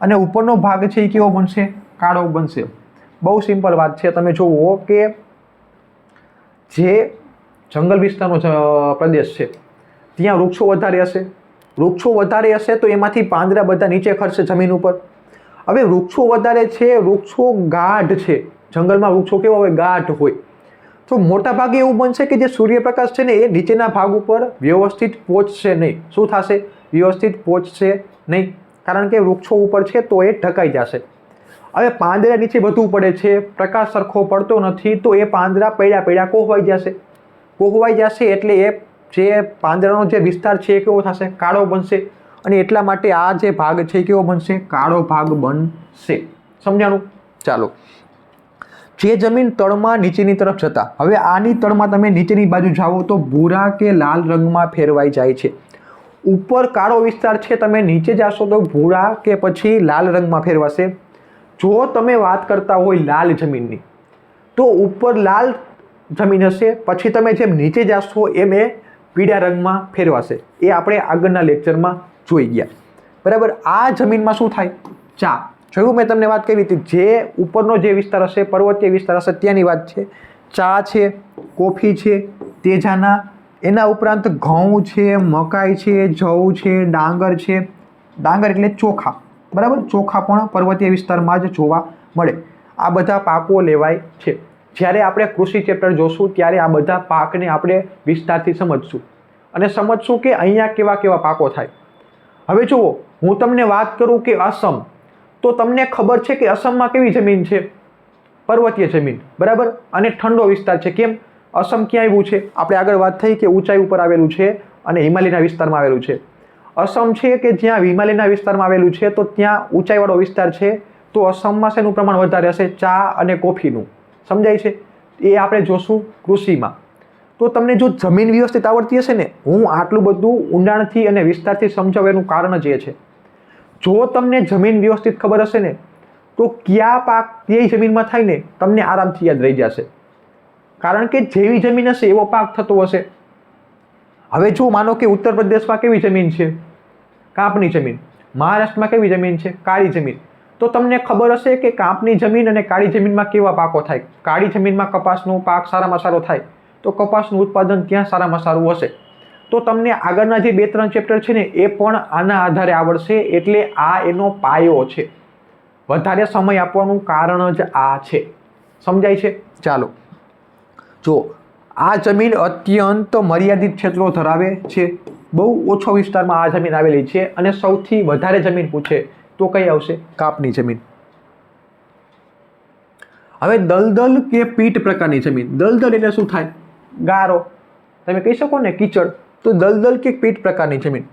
અને ઉપરનો ભાગ છે એ કેવો બનશે? કાળો બનશે. બહુ સિમ્પલ વાત છે. તમે જુઓ કે જે જંગલ વિસ્તારનો પ્રદેશ છે ત્યાં વૃક્ષો વધારે હશે. વૃક્ષો વધારે હશે તો એમાંથી પાંદડા બધા નીચે ખરશે જમીન ઉપર. હવે વૃક્ષો વધારે છે, વૃક્ષો ગાઢ છે. જંગલમાં વૃક્ષો કેવા હોય? ગાઢ હોય. તો મોટા ભાગે એવું બનશે કે જે સૂર્યપ્રકાશ છે ને એ નીચેના ભાગ ઉપર વ્યવસ્થિત પહોંચશે નહીં. શું થશે? વ્યવસ્થિત પહોંચશે નહીં, કારણ કે વૃક્ષો ઉપર છે તો એ ઢકાઈ જશે. હવે પાંદડા નીચે વધુ પડે છે, પ્રકાશ સરખો પડતો નથી, તો એ પાંદડા પડ્યા કોહવાઈ જશે. કોહવાઈ જશે એટલે એ જે પાંદડાનો જે વિસ્તાર છે એ કેવો થશે? કાળો બનશે. અને એટલા માટે આ જે ભાગ છે એ કેવો બનશે? કાળો ભાગ બનશે. સમજાણું? ચાલો. જે જમીન તળમાં નીચેની તરફ જતા, હવે આની તળમાં તમે નીચેની બાજુ જાઓ તો ભૂરા કે લાલ રંગમાં ફેરવાઈ જાય છે. ઉપર કાળો વિસ્તાર છે, તમે નીચે જશો તો ભૂરા કે પછી લાલ રંગમાં ફેરવાશે. જો તમે વાત કરતા હોય લાલ જમીનની તો ઉપર લાલ જમીન હશે, પછી તમે જેમ નીચે જશો એમ એ પીળા રંગમાં ફેરવાશે. એ આપણે આગળના લેક્ચરમાં જોઈ ગયા. બરાબર? આ જમીનમાં શું થાય? ચા. જોયું મેં તમને વાત કરી હતી, જે ઉપરનો જે વિસ્તાર હશે, પર્વતીય વિસ્તાર હશે ત્યાંની વાત છે. ચા છે, કોફી છે, તેજાના, એના ઉપરાંત ઘઉં છે, મકાઈ છે, જવ છે, ડાંગર છે. ડાંગર એટલે ચોખા. બરાબર? ચોખા પણ પર્વતીય વિસ્તારમાં જ જોવા મળે. આ બધા પાકો લેવાય છે. જ્યારે આપણે કૃષિ ચેપ્ટર જોશું ત્યારે આ બધા પાકને આપણે વિસ્તારથી સમજશું અને સમજશું કે અહીંયા કેવા કેવા પાકો થાય. હવે જુઓ, હું તમને વાત કરું કે અસમ, તો તમને ખબર છે કે અસમમાં કેવી જમીન છે? પર્વતીય જમીન. બરાબર? અને ઠંડો વિસ્તાર છે. કેમ? અસમ ક્યાં આવ્યું છે? આપણે આગળ વાત થઈ કે ઊંચાઈ ઉપર આવેલું છે અને હિમાલયના વિસ્તારમાં આવેલું છે. અસમ છે કે જ્યાં હિમાલયના વિસ્તારમાં આવેલું છે તો ત્યાં ઊંચાઈવાળો વિસ્તાર છે. તો અસમમાં શેનું પ્રમાણ વધારે હશે? ચા અને કોફીનું. સમજાય છે? એ આપણે જોશું કૃષિમાં. તો તમને જો જમીન વ્યવસ્થિત આવડતી હશે ને, હું આટલું બધું ઊંડાણથી અને વિસ્તારથી સમજાવું એનું કારણ જ એ છે. જો તમને જમીન વ્યવસ્થિત ખબર હશે ને તો કયા પાક કઈ જમીનમાં થાય ને તમને આરામથી યાદ રહી જશે, કારણ કે જેવી જમીન હશે એવો પાક થતો હશે. હવે જો માનો કે ઉત્તર પ્રદેશમાં કેવી જમીન છે? કાંપની જમીન. મહારાષ્ટ્રમાં કેવી જમીન છે? કાળી જમીન. તો તમને ખબર હશે કે કાંપની જમીન અને કાળી જમીનમાં કેવા પાકો થાય. કાળી જમીનમાં કપાસનો પાક સારામાં સારો થાય, તો કપાસનું ઉત્પાદન ત્યાં સારામાં સારું હશે. તો તમને આગળના જે 2-3 ચેપ્ટર છે ને એ પણ આના આધારે આવડશે. એટલે આ એનો પાયો છે. વધારે સમય આપવાનું કારણ જ આ છે. સમજાય છે? ચાલો. જો આ જમીન અત્યંત મર્યાદિત ક્ષેત્રો ધરાવે છે. બહુ ઓછો વિસ્તારમાં આ જમીન આવેલી છે અને સૌથી વધારે જમીન પૂછે તો કઈ આવશે? કાપની જમીન. હવે દલદલ કે પીટ પ્રકારની જમીન. દલદલ એટલે શું થાય? ગારો, તમે કહી શકો ને કીચડ. તો દલદલ કે પીટ પ્રકારની જમીન,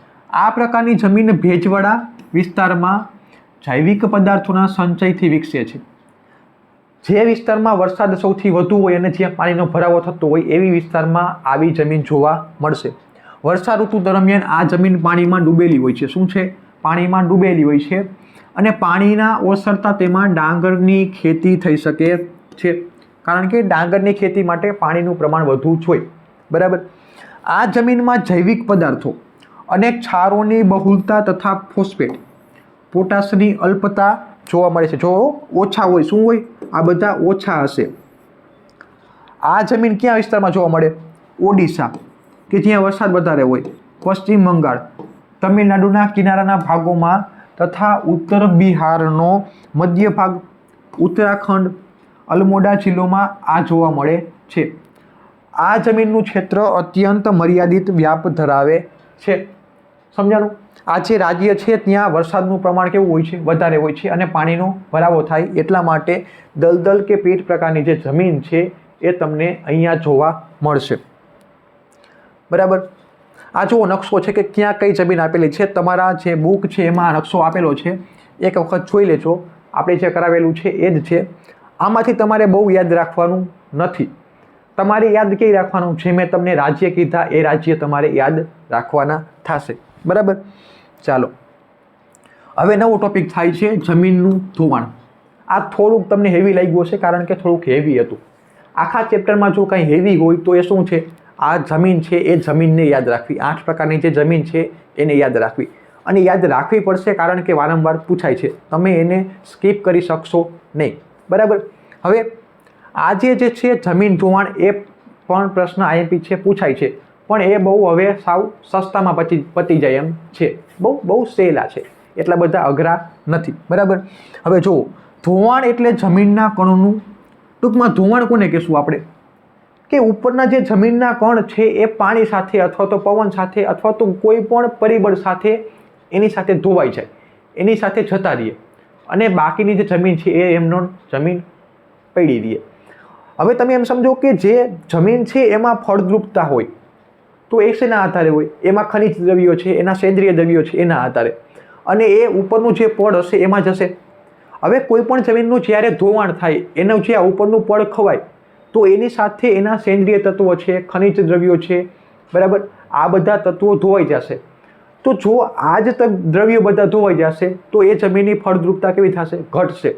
આ પ્રકારની જમીન ભેજવાળા વિસ્તારમાં જૈવિક પદાર્થોના સંચયથી વિકસે છે. જે વિસ્તારમાં વરસાદ સૌથી વધુ હોય અને જ્યાં પાણીનો ભરાવો થતો હોય એવી વિસ્તારમાં આવી જમીન જોવા મળશે. વર્ષા ઋતુ દરમિયાન આ જમીન પાણીમાં ડૂબેલી હોય છે. શું છે? પાણીમાં ડૂબેલી હોય છે અને પાણીના ઓસરતા તેમાં ડાંગરની ખેતી થઈ શકે છે, કારણ કે ડાંગરની ખેતી માટે પાણીનું પ્રમાણ વધુ જ હોય. બરાબર. આ જમીનમાં જૈવિક પદાર્થો, અનેક ક્ષારોની બહુલતા તથા ફોસ્ફેટ, પોટાશની અલ્પતા જોવા મળે છે. જો ઓછા હોય, શું હોય? આ બધા ઓછા હશે. આ જમીન ક્યાં વિસ્તારમાં જોવા મળે? ઓડિશા, કે જ્યાં વરસાદ વધારે હોય, પશ્ચિમ બંગાળ, તમિલનાડુના કિનારાના ભાગોમાં તથા ઉત્તર બિહારનો મધ્ય ભાગ, ઉત્તરાખંડ, અલમોડા જિલ્લોમાં આ જોવા મળે છે. આ જમીનનું ક્ષેત્ર અત્યંત મર્યાદિત વ્યાપ ધરાવે છે. સમજાણું? આ જે રાજ્ય છે ત્યાં વરસાદનું પ્રમાણ કેવું હોય છે? વધારે હોય છે અને પાણીનો ભરાવો થાય એટલા માટે દલદલ કે પીટ પ્રકારની જે જમીન છે એ તમને અહીંયા જોવા મળશે. બરાબર. આ જુઓ નકશો છે કે ક્યાં કઈ જમીન આપેલી છે. તમારા જે બુક છે એમાં નકશો આપેલો છે, એક વખત જોઈ લેજો. આપણે જે કરાવેલું છે એ જ છે. આમાંથી તમારે બહુ યાદ રાખવાનું નથી. તમારે યાદ કઈ રાખવાનું? જે મેં તમને રાજ્ય કીધા એ રાજ્ય તમારે યાદ રાખવાના થશે. બરાબર. ચાલો, હવે નવો ટોપિક થાય છે જમીનનું ધોવાણ. આ થોડુંક તમને હેવી લાગ્યું હશે કારણ કે થોડુંક હેવી હતું. આખા ચેપ્ટરમાં જો કંઈ હેવી હોય તો એ શું છે? આ જમીન છે એ જમીનને યાદ રાખવી. 8 પ્રકારની જે જમીન છે એને યાદ રાખવી, અને યાદ રાખવી પડશે કારણ કે વારંવાર પૂછાય છે. તમે એને સ્કીપ કરી શકશો નહીં. બરાબર. હવે આજે જે છે જમીન ધોવાણ એ પણ પ્રશ્ન આઈએમપી છે, પૂછાય છે, પણ એ બહુ હવે સાવ સસ્તામાં પતી જાય એમ છે. બહુ સહેલા છે, એટલા બધા અઘરા નથી. બરાબર. હવે જુઓ, ધોવાણ એટલે જમીનના કણોનું, ટૂંકમાં ધોવાણ કોને કહેશું આપણે? કે ઉપરના જે જમીનના કણ છે એ પાણી સાથે અથવા તો પવન સાથે અથવા તો કોઈ પણ પરિબળ સાથે એની સાથે ધોવાઈ જાય, એની સાથે જતા રહીએ અને બાકીની જે જમીન છે એ એમનો જમીન પડી રહીએ. હવે તમે એમ સમજો કે જે જમીન છે એમાં ફળદ્રુપતા હોય તો એ શેના આધારે હોય? એમાં ખનિજ દ્રવ્યો છે, એના સેન્દ્રિય દ્રવ્યો છે એના આધારે, અને એ ઉપરનું જે પડ હશે એમાં જશે. હવે કોઈ પણ જમીનનું જ્યારે ધોવાણ થાય, એનું જે ઉપરનું પડ ખવાય તો એની સાથે એના સેન્દ્રિય તત્વો છે, ખનિજ દ્રવ્યો છે, બરાબર, આ બધા તત્વો ધોવાઈ જશે. તો જો આ જ દ્રવ્યો બધા ધોવાઈ જશે તો એ જમીનની ફળદ્રુપતા કેવી થશે? ઘટશે.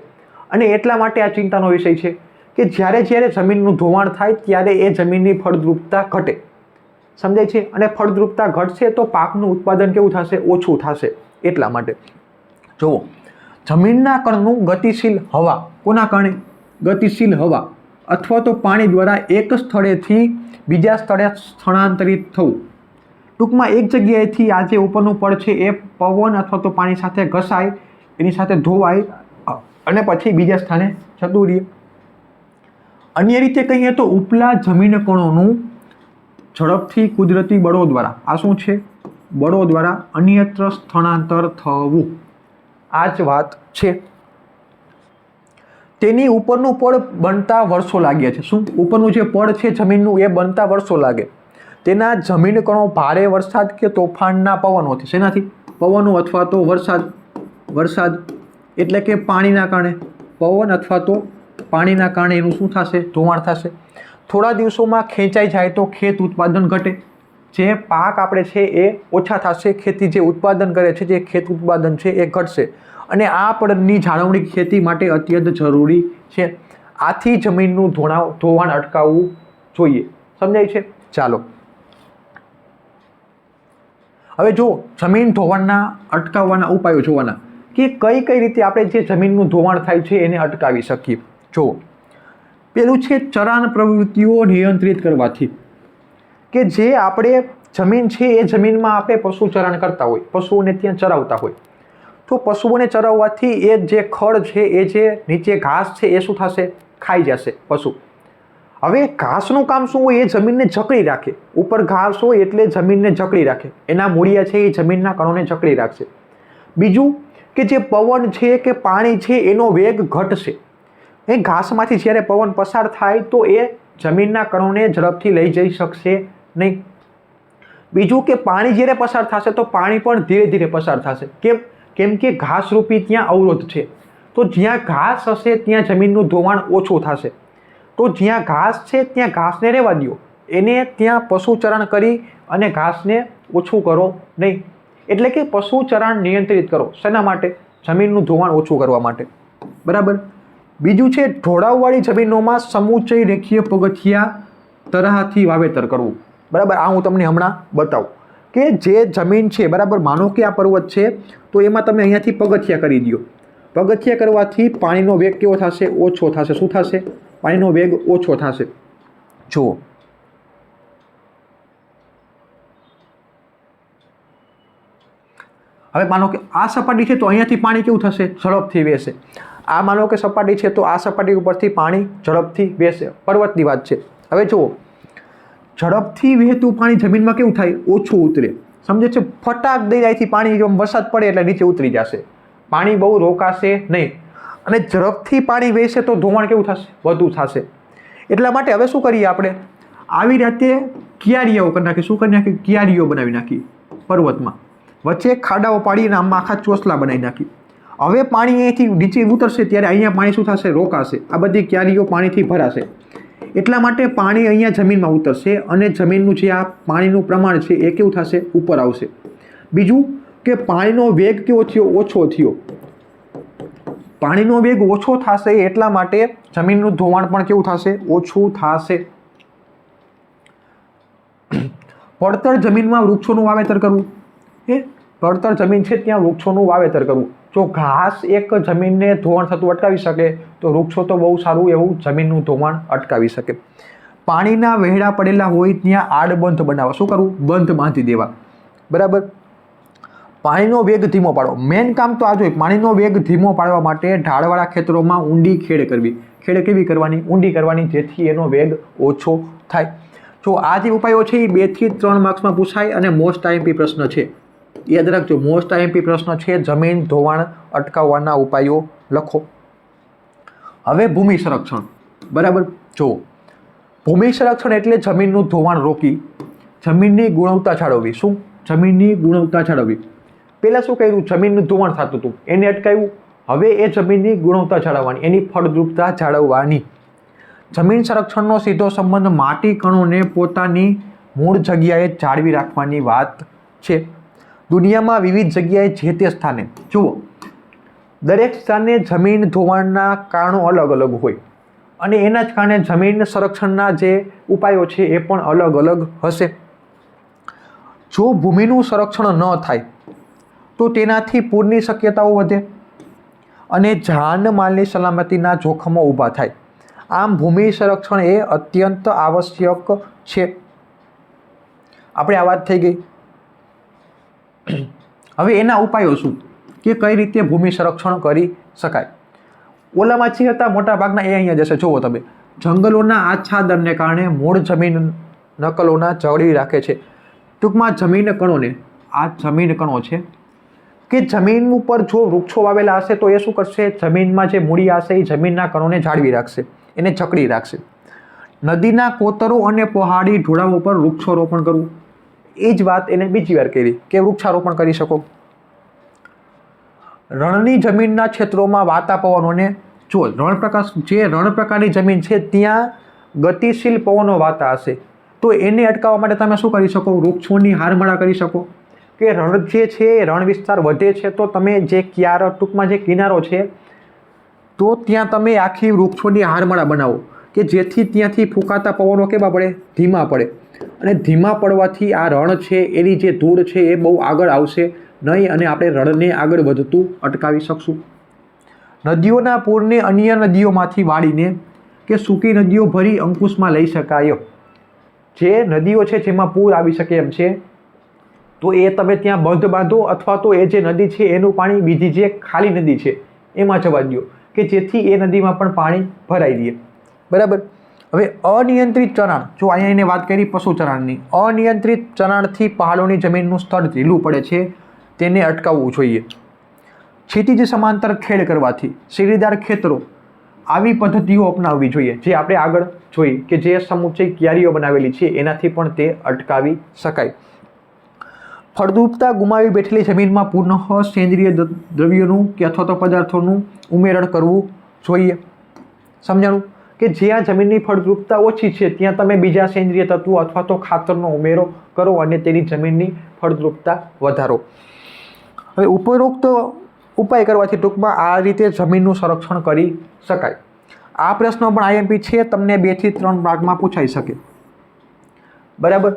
અને એટલા માટે આ ચિંતાનો વિષય છે કે જ્યારે જમીનનું ધોવાણ થાય ત્યારે એ જમીનની ફળદ્રુપતા ઘટે. સમજાય છે? અને ફળદ્રુપતા ઘટશે તો પાકનું ઉત્પાદન કેવું થશે? ઓછું થશે. એટલા માટે જુઓ, જમીનના કણનું ગતિશીલ હવા, કોના કારણે? ગતિશીલ હવા અથવા તો પાણી દ્વારા એક સ્થળેથી બીજા સ્થળે સ્થળાંતરિત થવું. ટૂંકમાં એક જગ્યાએથી આ જે ઉપરનું પડ છે એ પવન અથવા તો પાણી સાથે ઘસાય, એની સાથે ધોવાય અને પછી બીજા સ્થાને જતું રહે. અન્ય રીતે કહીએ તો ઉપલા જમીન કણોનું ઝડપથી કુદરતી બળો દ્વારા, આ શું છે? બળો દ્વારા અન્યત્ર સ્થળાંતર થવું. આ જ વાત છે. તેની ઉપરનું પડ બનતા વર્ષો લાગ્યા છે. શું? ઉપરનું જે પડ છે જમીનનું એ બનતા વર્ષો લાગે. તેના જમીન કણો ભારે વરસાદ કે તોફાનના પવનોથી, શેનાથી? પવનો અથવા તો વરસાદ એટલે કે પાણીના કારણે, પવન અથવા તો પાણીના કારણે એનું શું થશે? ધોવાણ થશે. થોડા દિવસોમાં ખેંચાઈ જાય તો ખેત ઉત્પાદન ઘટે. જે પાક આપણે છે એ ઓછા થશે, ખેતી જે ઉત્પાદન કરે છે, જે ખેત ઉત્પાદન છે એ ઘટશે. અને આ પડની જાળવણી ખેતી માટે અત્યંત જરૂરી છે. આથી જમીનનું ધોવાણ અટકાવવું જોઈએ. સમજાય છે? ચાલો, હવે જો જમીન ધોવાણના અટકાવવાના ઉપાયો જોવાના કે કઈ રીતે આપણે જે જમીનનું ધોવાણ થાય છે એને અટકાવી શકીએ. જુઓ, પેલું છે ચરાણ પ્રવૃત્તિઓ નિયંત્રિત કરવાથી. કે જે આપણે જમીન છે એ જમીનમાં આપણે પશુ ચરાણ કરતા હોય, પશુઓને ત્યાં ચરાવતા હોય, તો પશુઓને ચરાવવાથી એ જે ખડ છે, એ જે નીચે ઘાસ છે એ શું થશે? ખાઈ જશે પશુ. હવે ઘાસનું કામ શું હોય? એ જમીનને જકડી રાખે. ઉપર ઘાસ હોય એટલે જમીનને જકડી રાખે. એના મૂળિયા છે એ જમીનના કણોને જકડી રાખશે. બીજું કે જે પવન છે કે પાણી છે એનો વેગ ઘટશે. એ ઘાસમાંથી જ્યારે પવન પસાર થાય તો એ જમીનના કણોને ઝડપથી લઈ જઈ શકશે નહીં. બીજું કે પાણી જ્યારે પસાર થશે તો પાણી પણ ધીરે ધીરે પસાર થશે. કેમ કે ઘાસરૂપી ત્યાં અવરોધ છે. તો જ્યાં ઘાસ હશે ત્યાં જમીનનું ધોવાણ ઓછું થશે. તો જ્યાં ઘાસ છે ત્યાં ઘાસને રહેવા દો. એને ત્યાં પશુચરણ કરી અને ઘાસને ઓછું કરો નહીં. એટલે કે પશુચરણ નિયંત્રિત કરો. શેના માટે? જમીનનું ધોવાણ ઓછું કરવા માટે. બરાબર. બીજું છે ઢોળાવવાળી જમીનોમાં સમુચ્ચય રેખીય પગથિયા તરહથી વાવેતર કરવું. બરાબર. આ હું તમને હમણાં બતાવું કે જે જમીન છે, બરાબર, માનો કે આ પર્વત છે તો એમાં તમે અહીંયાથી પગથિયા કરી દો. પગથિયા કરવાથી પાણીનો વેગ કેવો થશે? ઓછો થશે. શું થશે? પાણીનો વેગ ઓછો થશે. જુઓ, હવે માનો કે આ સપાટી છે તો અહીંયાથી પાણી કેવું થશે? ઝડપથી વહેશે. આ માનો કે સપાટી છે તો આ સપાટી ઉપરથી પાણી ઝડપથી વહેશે. પર્વતની વાત છે. હવે જુઓ, ઝડપથી વહેતું પાણી જમીનમાં કેવું થાય? ઓછું ઉતરે. સમજે છે? ફટાક દઈ અહીંથી પાણી જો વરસાદ પડે એટલે નીચે ઉતરી જશે. પાણી બહુ રોકાશે નહીં. અને ઝડપથી પાણી વહેશે તો ધોવાણ કેવું થશે? વધુ થશે. એટલા માટે હવે શું કરીએ આપણે? આવી રીતે કિયારીઓ કરી નાખીએ. શું કરી નાખીએ? કિયારીઓ બનાવી નાખી પર્વતમાં. વચ્ચે ખાડાઓ પાડીને આમાં આખા ચોસલા બનાવી નાખી. હવે પાણી અહીંથી નીચે ઉતરશે ત્યારે અહીંયા પાણી શું થશે? રોકાશે. આ બધી ક્યારીઓ પાણીથી ભરાશે. એટલા માટે પાણી અહીંયા જમીનમાં ઉતરશે અને જમીનનું જે આ પાણીનું પ્રમાણ છે એ કેવું થશે? ઉપર આવશે. બીજું કે પાણીનો વેગ કેવો થયો? ઓછો થયો. પાણીનો વેગ ઓછો થશે એટલા માટે જમીનનું ધોવાણ પણ કેવું થશે? ઓછું થશે. પડતર જમીનમાં વૃક્ષોનું વાવેતર કરવું. એ પડતર જમીન છે ત્યાં વૃક્ષોનું વાવેતર કરવું. જો ઘાસ એક જમીનને ધોવાણ થતું અટકાવી શકે તો વૃક્ષો તો બહુ સારું એવું જમીનનું ધોવાણ અટકાવી શકે. પાણીના વહેડા પડેલા હોય ત્યાં આડબંધ બનાવવા. શું કરવું? બંધ બાંધી દેવા. બરાબર. પાણીનો વેગ ધીમો પાડવો. મેઇન કામ તો આ જોઈએ. પાણીનો વેગ ધીમો પાડવા માટે ઢાળવાળા ખેતરોમાં ઊંડી ખેડ કરવી. ખેડ કેવી કરવાની? ઊંડી કરવાની, જેથી એનો વેગ ઓછો થાય. જો આ જે ઉપાયો છે એ 2 થી 3 માર્ક્સમાં પૂછાય અને મોસ્ટ આઈએમપી પ્રશ્ન છે. યાદ રાખજો, મોસ્ટ આઈએમપી પ્રશ્ન છે. જમીન ધોવાણ અટકાવવાના ઉપાયો લખો. હવે ભૂમિ સંરક્ષણ. બરાબર. જો ભૂમિ સંરક્ષણ એટલે જમીનનું ધોવાણ રોકી જમીનની ગુણવત્તા જાળવવી. શું? જમીનની ગુણવત્તા જાળવવી. પહેલાં શું કર્યું? જમીનનું ધોવાણ થતું હતું એને અટકાવ્યું. હવે એ જમીનની ગુણવત્તા જાળવવાની, એની ફળદ્રુપતા જાળવવાની. જમીન સંરક્ષણનો સીધો સંબંધ માટી કણોને પોતાની મૂળ જગ્યાએ જાળવી રાખવાની વાત છે. દુનિયામાં વિવિધ જગ્યાએ જે તે સ્થાને જુઓ, દરેક સ્થાને જમીન ધોવાણના કારણો અલગ અલગ હોય અને એના જ કારણે જમીન સંરક્ષણના જે ઉપાયો છે એ પણ અલગ અલગ હશે. જો ભૂમિનું સંરક્ષણ ન થાય તો તેનાથી પૂરની શક્યતાઓ વધે અને જાનમાલની સલામતીના જોખમો ઊભા થાય. આમ ભૂમિ સંરક્ષણ એ અત્યંત આવશ્યક છે. આપણે આ વાત થઈ ગઈ. હવે એના ઉપાયો શું કે કઈ રીતે ભૂમિ સંરક્ષણ કરી શકાય? ઓલામાં જે હતા મોટા ભાગના એ અહીંયા જશે. જુઓ તમે, જંગલોના આચ્છાદનને કારણે મૂળ જમીન નકલોના જાળવી રાખે છે. ટૂંકમાં જમીન કણોને, આ જમીન કણો છે કે જમીન ઉપર જો વૃક્ષો વાવેલા હશે તો એ શું કરશે? જમીનમાં જે મૂળિયા હશે એ જમીનના કણોને જાળવી રાખશે, એને જકડી રાખશે. નદીના કોતરો અને પહાડી ઢોળાવો પર વૃક્ષારોપણ કરવું. એ જ વાત એને બીજી વાર કરી કે વૃક્ષારોપણ કરી શકો. રણની જમીનના ક્ષેત્રોમાં વાતા પવનોને, જો રણ પ્રકારની જમીન છે ત્યાં ગતિશીલ પવનો વાતા હશે તો એને અટકાવવા માટે તમે શું કરી શકો? વૃક્ષોની હારમાળા કરી શકો. કે રણ જે છે રણ વિસ્તાર વધે છે તો તમે જે ટૂંકમાં જે કિનારો છે તો ત્યાં તમે આખી વૃક્ષોની હારમાળા બનાવો કે જેથી ત્યાંથી ફૂંકાતા પવનો કેવા પડે? ધીમા પડે. અને ધીમા પડવાથી આ રણ છે એની જે ધૂળ છે એ બહુ આગળ આવશે નહીં અને આપણે રણને આગળ વધતું અટકાવી શકશું. નદીઓના પૂરને અન્ય નદીઓમાંથી વાળીને કે સૂકી નદીઓ ભરી અંકુશમાં લઈ શકાય. જે નદીઓ છે જેમાં પૂર આવી શકે એમ છે તો એ તમે ત્યાં બંધ બાંધો અથવા તો એ જે નદી છે એનું પાણી બીજી જે ખાલી નદી છે એમાં જવા દો કે જેથી એ નદીમાં પણ પાણી ભરાઈ દે. બરાબર. હવે અનિયંત્રિત ચરાણ, જો અહીંયા એને વાત કરી પશુ ચરાણની, અનિયંત્રિત ચરાણથી પહાડોની જમીનનું સ્તર ઢીલું પડે છે, તેને અટકાવવું જોઈએ. ક્ષિતિજ સમાંતર ખેડ કરવાથી, સીડીદાર ખેતરો, આવી પદ્ધતિઓ અપનાવવી જોઈએ, જે આપણે આગળ જોઈ કે જે સમુચ્ચય ક્યારીઓ બનાવેલી છે એનાથી પણ તે અટકાવી શકાય. ફળદ્રુપતા ગુમાવી બેઠેલી જમીનમાં પુનઃ સેન્દ્રિય દ્રવ્યોનું કે અથવા તો પદાર્થોનું ઉમેરણ કરવું જોઈએ. સમજાણું કે જ્યાં જમીનની ફળદ્રુપતા ઓછી છે ત્યાં તમે બીજા સેન્દ્રિય તત્વો અથવા તો ખાતરનો ઉમેરો કરો અને તેની જમીનની ફળદ્રુપતા વધારો. હવે ઉપરોક્ત ઉપાય કરવાથી ટૂંકમાં આ રીતે જમીનનું સંરક્ષણ કરી શકાય. આ પ્રશ્નો પણ આઈએમપી છે, તમને 2 થી 3 માર્કમાં પૂછાઈ શકે. બરાબર.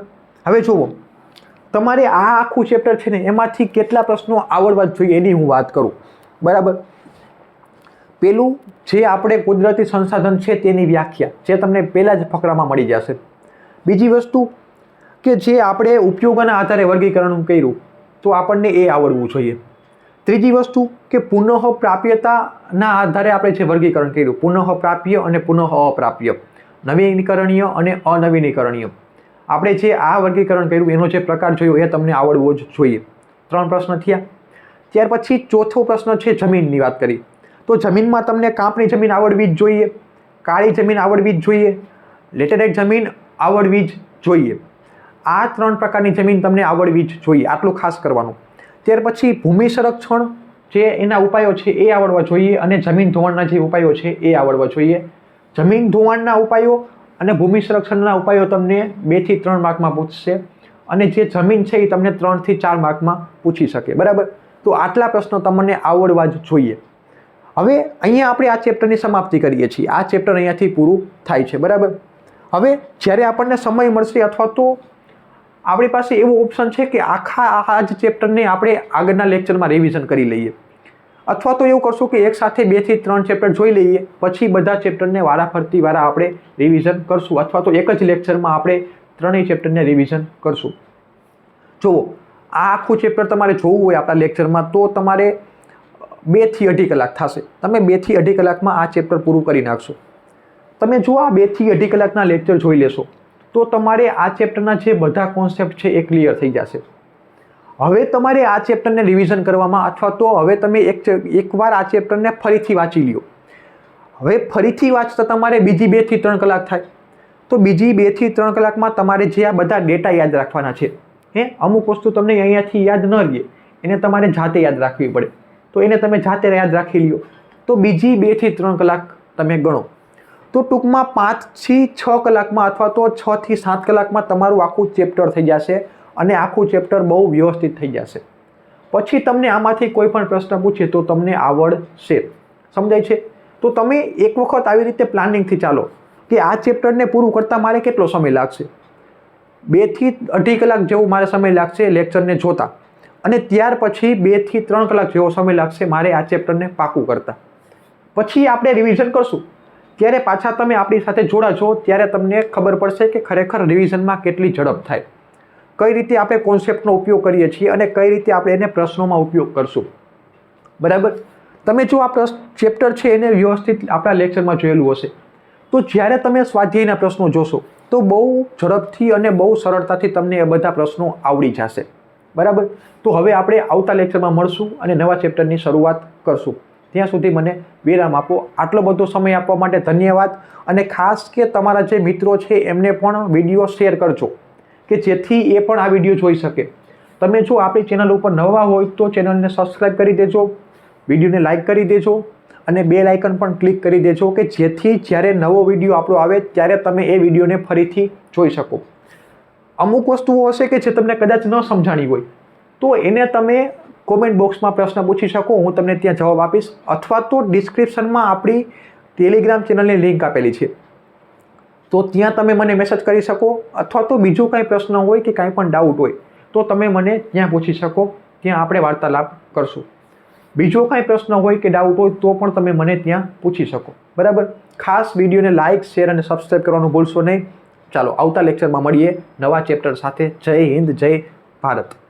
હવે જુઓ, તમારે આ આખું ચેપ્ટર છે ને એમાંથી કેટલા પ્રશ્નો આવડવા જોઈએ એની હું વાત કરું. બરાબર. પેલું જે આપણે કુદરતી સંસાધન છે તેની વ્યાખ્યા, જે તમને પહેલાં જ ફકરામાં મળી જશે. બીજી વસ્તુ કે જે આપણે ઉપયોગોના આધારે વર્ગીકરણ કર્યું તો આપણને એ આવડવું જોઈએ. ત્રીજી વસ્તુ કે પુનઃ પ્રાપ્યતાના આધારે આપણે જે વર્ગીકરણ કર્યું, પુનઃ પ્રાપ્ય અને પુનઃ અપ્રાપ્ય, નવીનીકરણીય અને અનવીનીકરણીય, આપણે જે આ વર્ગીકરણ કર્યું એનો જે પ્રકાર જોયો એ તમને આવડવો જ જોઈએ. 3 પ્રશ્ન થયા. ત્યાર પછી ચોથો પ્રશ્ન છે જમીનની વાત કરી, તો જમીનમાં તમને કાંપની જમીન આવડવી જ જોઈએ, કાળી જમીન આવડવી જ જોઈએ, લેટેરાઇટ જમીન આવડવી જ જોઈએ. આ 3 પ્રકારની જમીન તમને આવડવી જ જોઈએ, આટલું ખાસ કરવાનું. ત્યાર પછી ભૂમિ સંરક્ષણ જે એના ઉપાયો છે એ આવડવા જોઈએ અને જમીન ધોવાણના જે ઉપાયો છે એ આવડવા જોઈએ. જમીન ધોવાણના ઉપાયો અને ભૂમિ સંરક્ષણના ઉપાયો તમને 2 થી 3 માર્કમાં પૂછશે અને જે જમીન છે એ તમને 3 થી 4 માર્કમાં પૂછી શકે. બરાબર. તો આટલા પ્રશ્નો તમને આવડવા જ જોઈએ. હવે અહીંયા આપણે આ ચેપ્ટરની સમાપ્તિ કરીએ છીએ. આ ચેપ્ટર અહીંયાથી પૂરું થાય છે. બરાબર. હવે જ્યારે આપણને સમય મળશે અથવા તો આપણી પાસે એવો ઓપ્શન છે કે આખા આ જ ચેપ્ટરને આપણે આગળના લેક્ચરમાં રિવિઝન કરી લઈએ, અથવા તો એવું કરશું કે એકસાથે 2 થી 3 ચેપ્ટર જોઈ લઈએ, પછી બધા ચેપ્ટરને વારાફરતી વારા આપણે રિવિઝન કરશું, અથવા તો એક જ લેક્ચરમાં આપણે 3 ચેપ્ટરને રિવિઝન કરશું. જુઓ, આ આખું ચેપ્ટર તમારે જોવું હોય આપણા લેક્ચરમાં તો તમારે 2 થી 2.5 કલાક થશે. તમે 2 થી 2.5 કલાકમાં આ ચેપ્ટર પૂરું કરી નાખશો. તમે જો આ 2 થી 2.5 કલાકના લેક્ચર જોઈ લેશો તો તમારે આ ચેપ્ટરના જે બધા કોન્સેપ્ટ છે એ ક્લિયર થઈ જશે. હવે તમારે આ ચેપ્ટરને રિવિઝન કરવામાં અથવા તો હવે તમે એકવાર આ ચેપ્ટરને ફરીથી વાંચી લ્યો. હવે ફરીથી વાંચતા તમારે બીજી 2 થી 3 કલાક થાય, તો બીજી 2 થી 3 કલાકમાં તમારે જે આ બધા ડેટા યાદ રાખવાના છે, અમુક વસ્તુ તમને અહીંયાથી યાદ ન રહે એને તમારે જાતે યાદ રાખવી પડે, તો એને તમે જાતે યાદ રાખી લ્યો, તો બીજી 2 થી 3 કલાક તમે ગણો. તો ટૂંકમાં 5 થી 6 કલાકમાં અથવા તો 6 થી 7 કલાકમાં તમારું આખું ચેપ્ટર થઈ જશે અને આખું ચેપ્ટર બહુ વ્યવસ્થિત થઈ જશે. પછી તમને આમાંથી કોઈ પણ પ્રશ્ન પૂછે તો તમને આવડશે. સમજાય છે? તો તમે એક વખત આવી રીતે પ્લાનિંગથી ચાલો કે આ ચેપ્ટરને પૂરું કરતાં મારે કેટલો સમય લાગશે. 2 થી 2.5 કલાક જેવો મારે સમય લાગશે લેક્ચરને જોતા, અને ત્યાર પછી 2 થી 3 કલાક જેવો સમય લાગશે મારે આ ચેપ્ટરને પાકું કરતા. પછી આપણે રિવિઝન કરશું, ત્યારે પાછા તમે આપણી સાથે જોડાજો, ત્યારે તમને ખબર પડશે કે ખરેખર રિવિઝનમાં કેટલી ઝડપ થાય, કઈ રીતે આપણે કોન્સેપ્ટનો ઉપયોગ કરીએ છીએ અને કઈ રીતે આપણે એને પ્રશ્નોમાં ઉપયોગ કરશું. બરાબર. તમે જો આ ચેપ્ટર છે એને વ્યવસ્થિત આપણા લેક્ચરમાં જોયેલું હશે તો જ્યારે તમે સ્વાધ્યાયના પ્રશ્નો જોશો તો બહુ ઝડપથી અને બહુ સરળતાથી તમને એ બધા પ્રશ્નો આવડી જશે. બરાબર. તો હવે આપણે આવતા લેક્ચરમાં મળશું અને નવા ચેપ્ટરની શરૂઆત કરશું. ત્યાં સુધી મને વિરામ આપો. આટલો બધો સમય આપવા માટે ધન્યવાદ. અને ખાસ કે તમારા જે મિત્રો છે એમને પણ વિડીયો શેર કરજો કે જેથી એ પણ આ વિડીયો જોઈ શકે. તમે જો આપણી ચેનલ ઉપર નવા હોય તો ચેનલને સબસ્ક્રાઈબ કરી દેજો, વિડીયોને લાઇક કરી દેજો અને બેલ આઇકન પણ ક્લિક કરી દેજો કે જેથી જ્યારે નવો વિડીયો આપણો આવે ત્યારે તમે એ વિડીયોને ફરીથી જોઈ શકો. અમુક વસ્તુઓ હશે કે જે તમને કદાચ ન સમજાણી હોય તો એને તમે કોમેન્ટ બોક્સમાં પ્રશ્ન પૂછી શકો, હું તમને ત્યાં જવાબ આપીશ, અથવા તો ડિસ્ક્રિપ્શનમાં આપણી ટેલિગ્રામ ચેનલની લિંક આપેલી છે તો ત્યાં તમે મને મેસેજ કરી શકો, અથવા તો બીજો કાંઈ પ્રશ્ન હોય કે કાંઈ પણ ડાઉટ હોય તો તમે મને ત્યાં પૂછી શકો, ત્યાં આપણે વાર્તાલાપ કરશું. બીજો કાંઈ પ્રશ્ન હોય કે ડાઉટ હોય તો પણ તમે મને ત્યાં પૂછી શકો. બરાબર. ખાસ વિડીયોને લાઇક, શેર અને સબસ્ક્રાઈબ કરવાનું ભૂલશો નહીં. ચાલો આવતા લેક્ચરમાં મળીએ નવા ચેપ્ટર સાથે. જય હિન્દ, જય ભારત.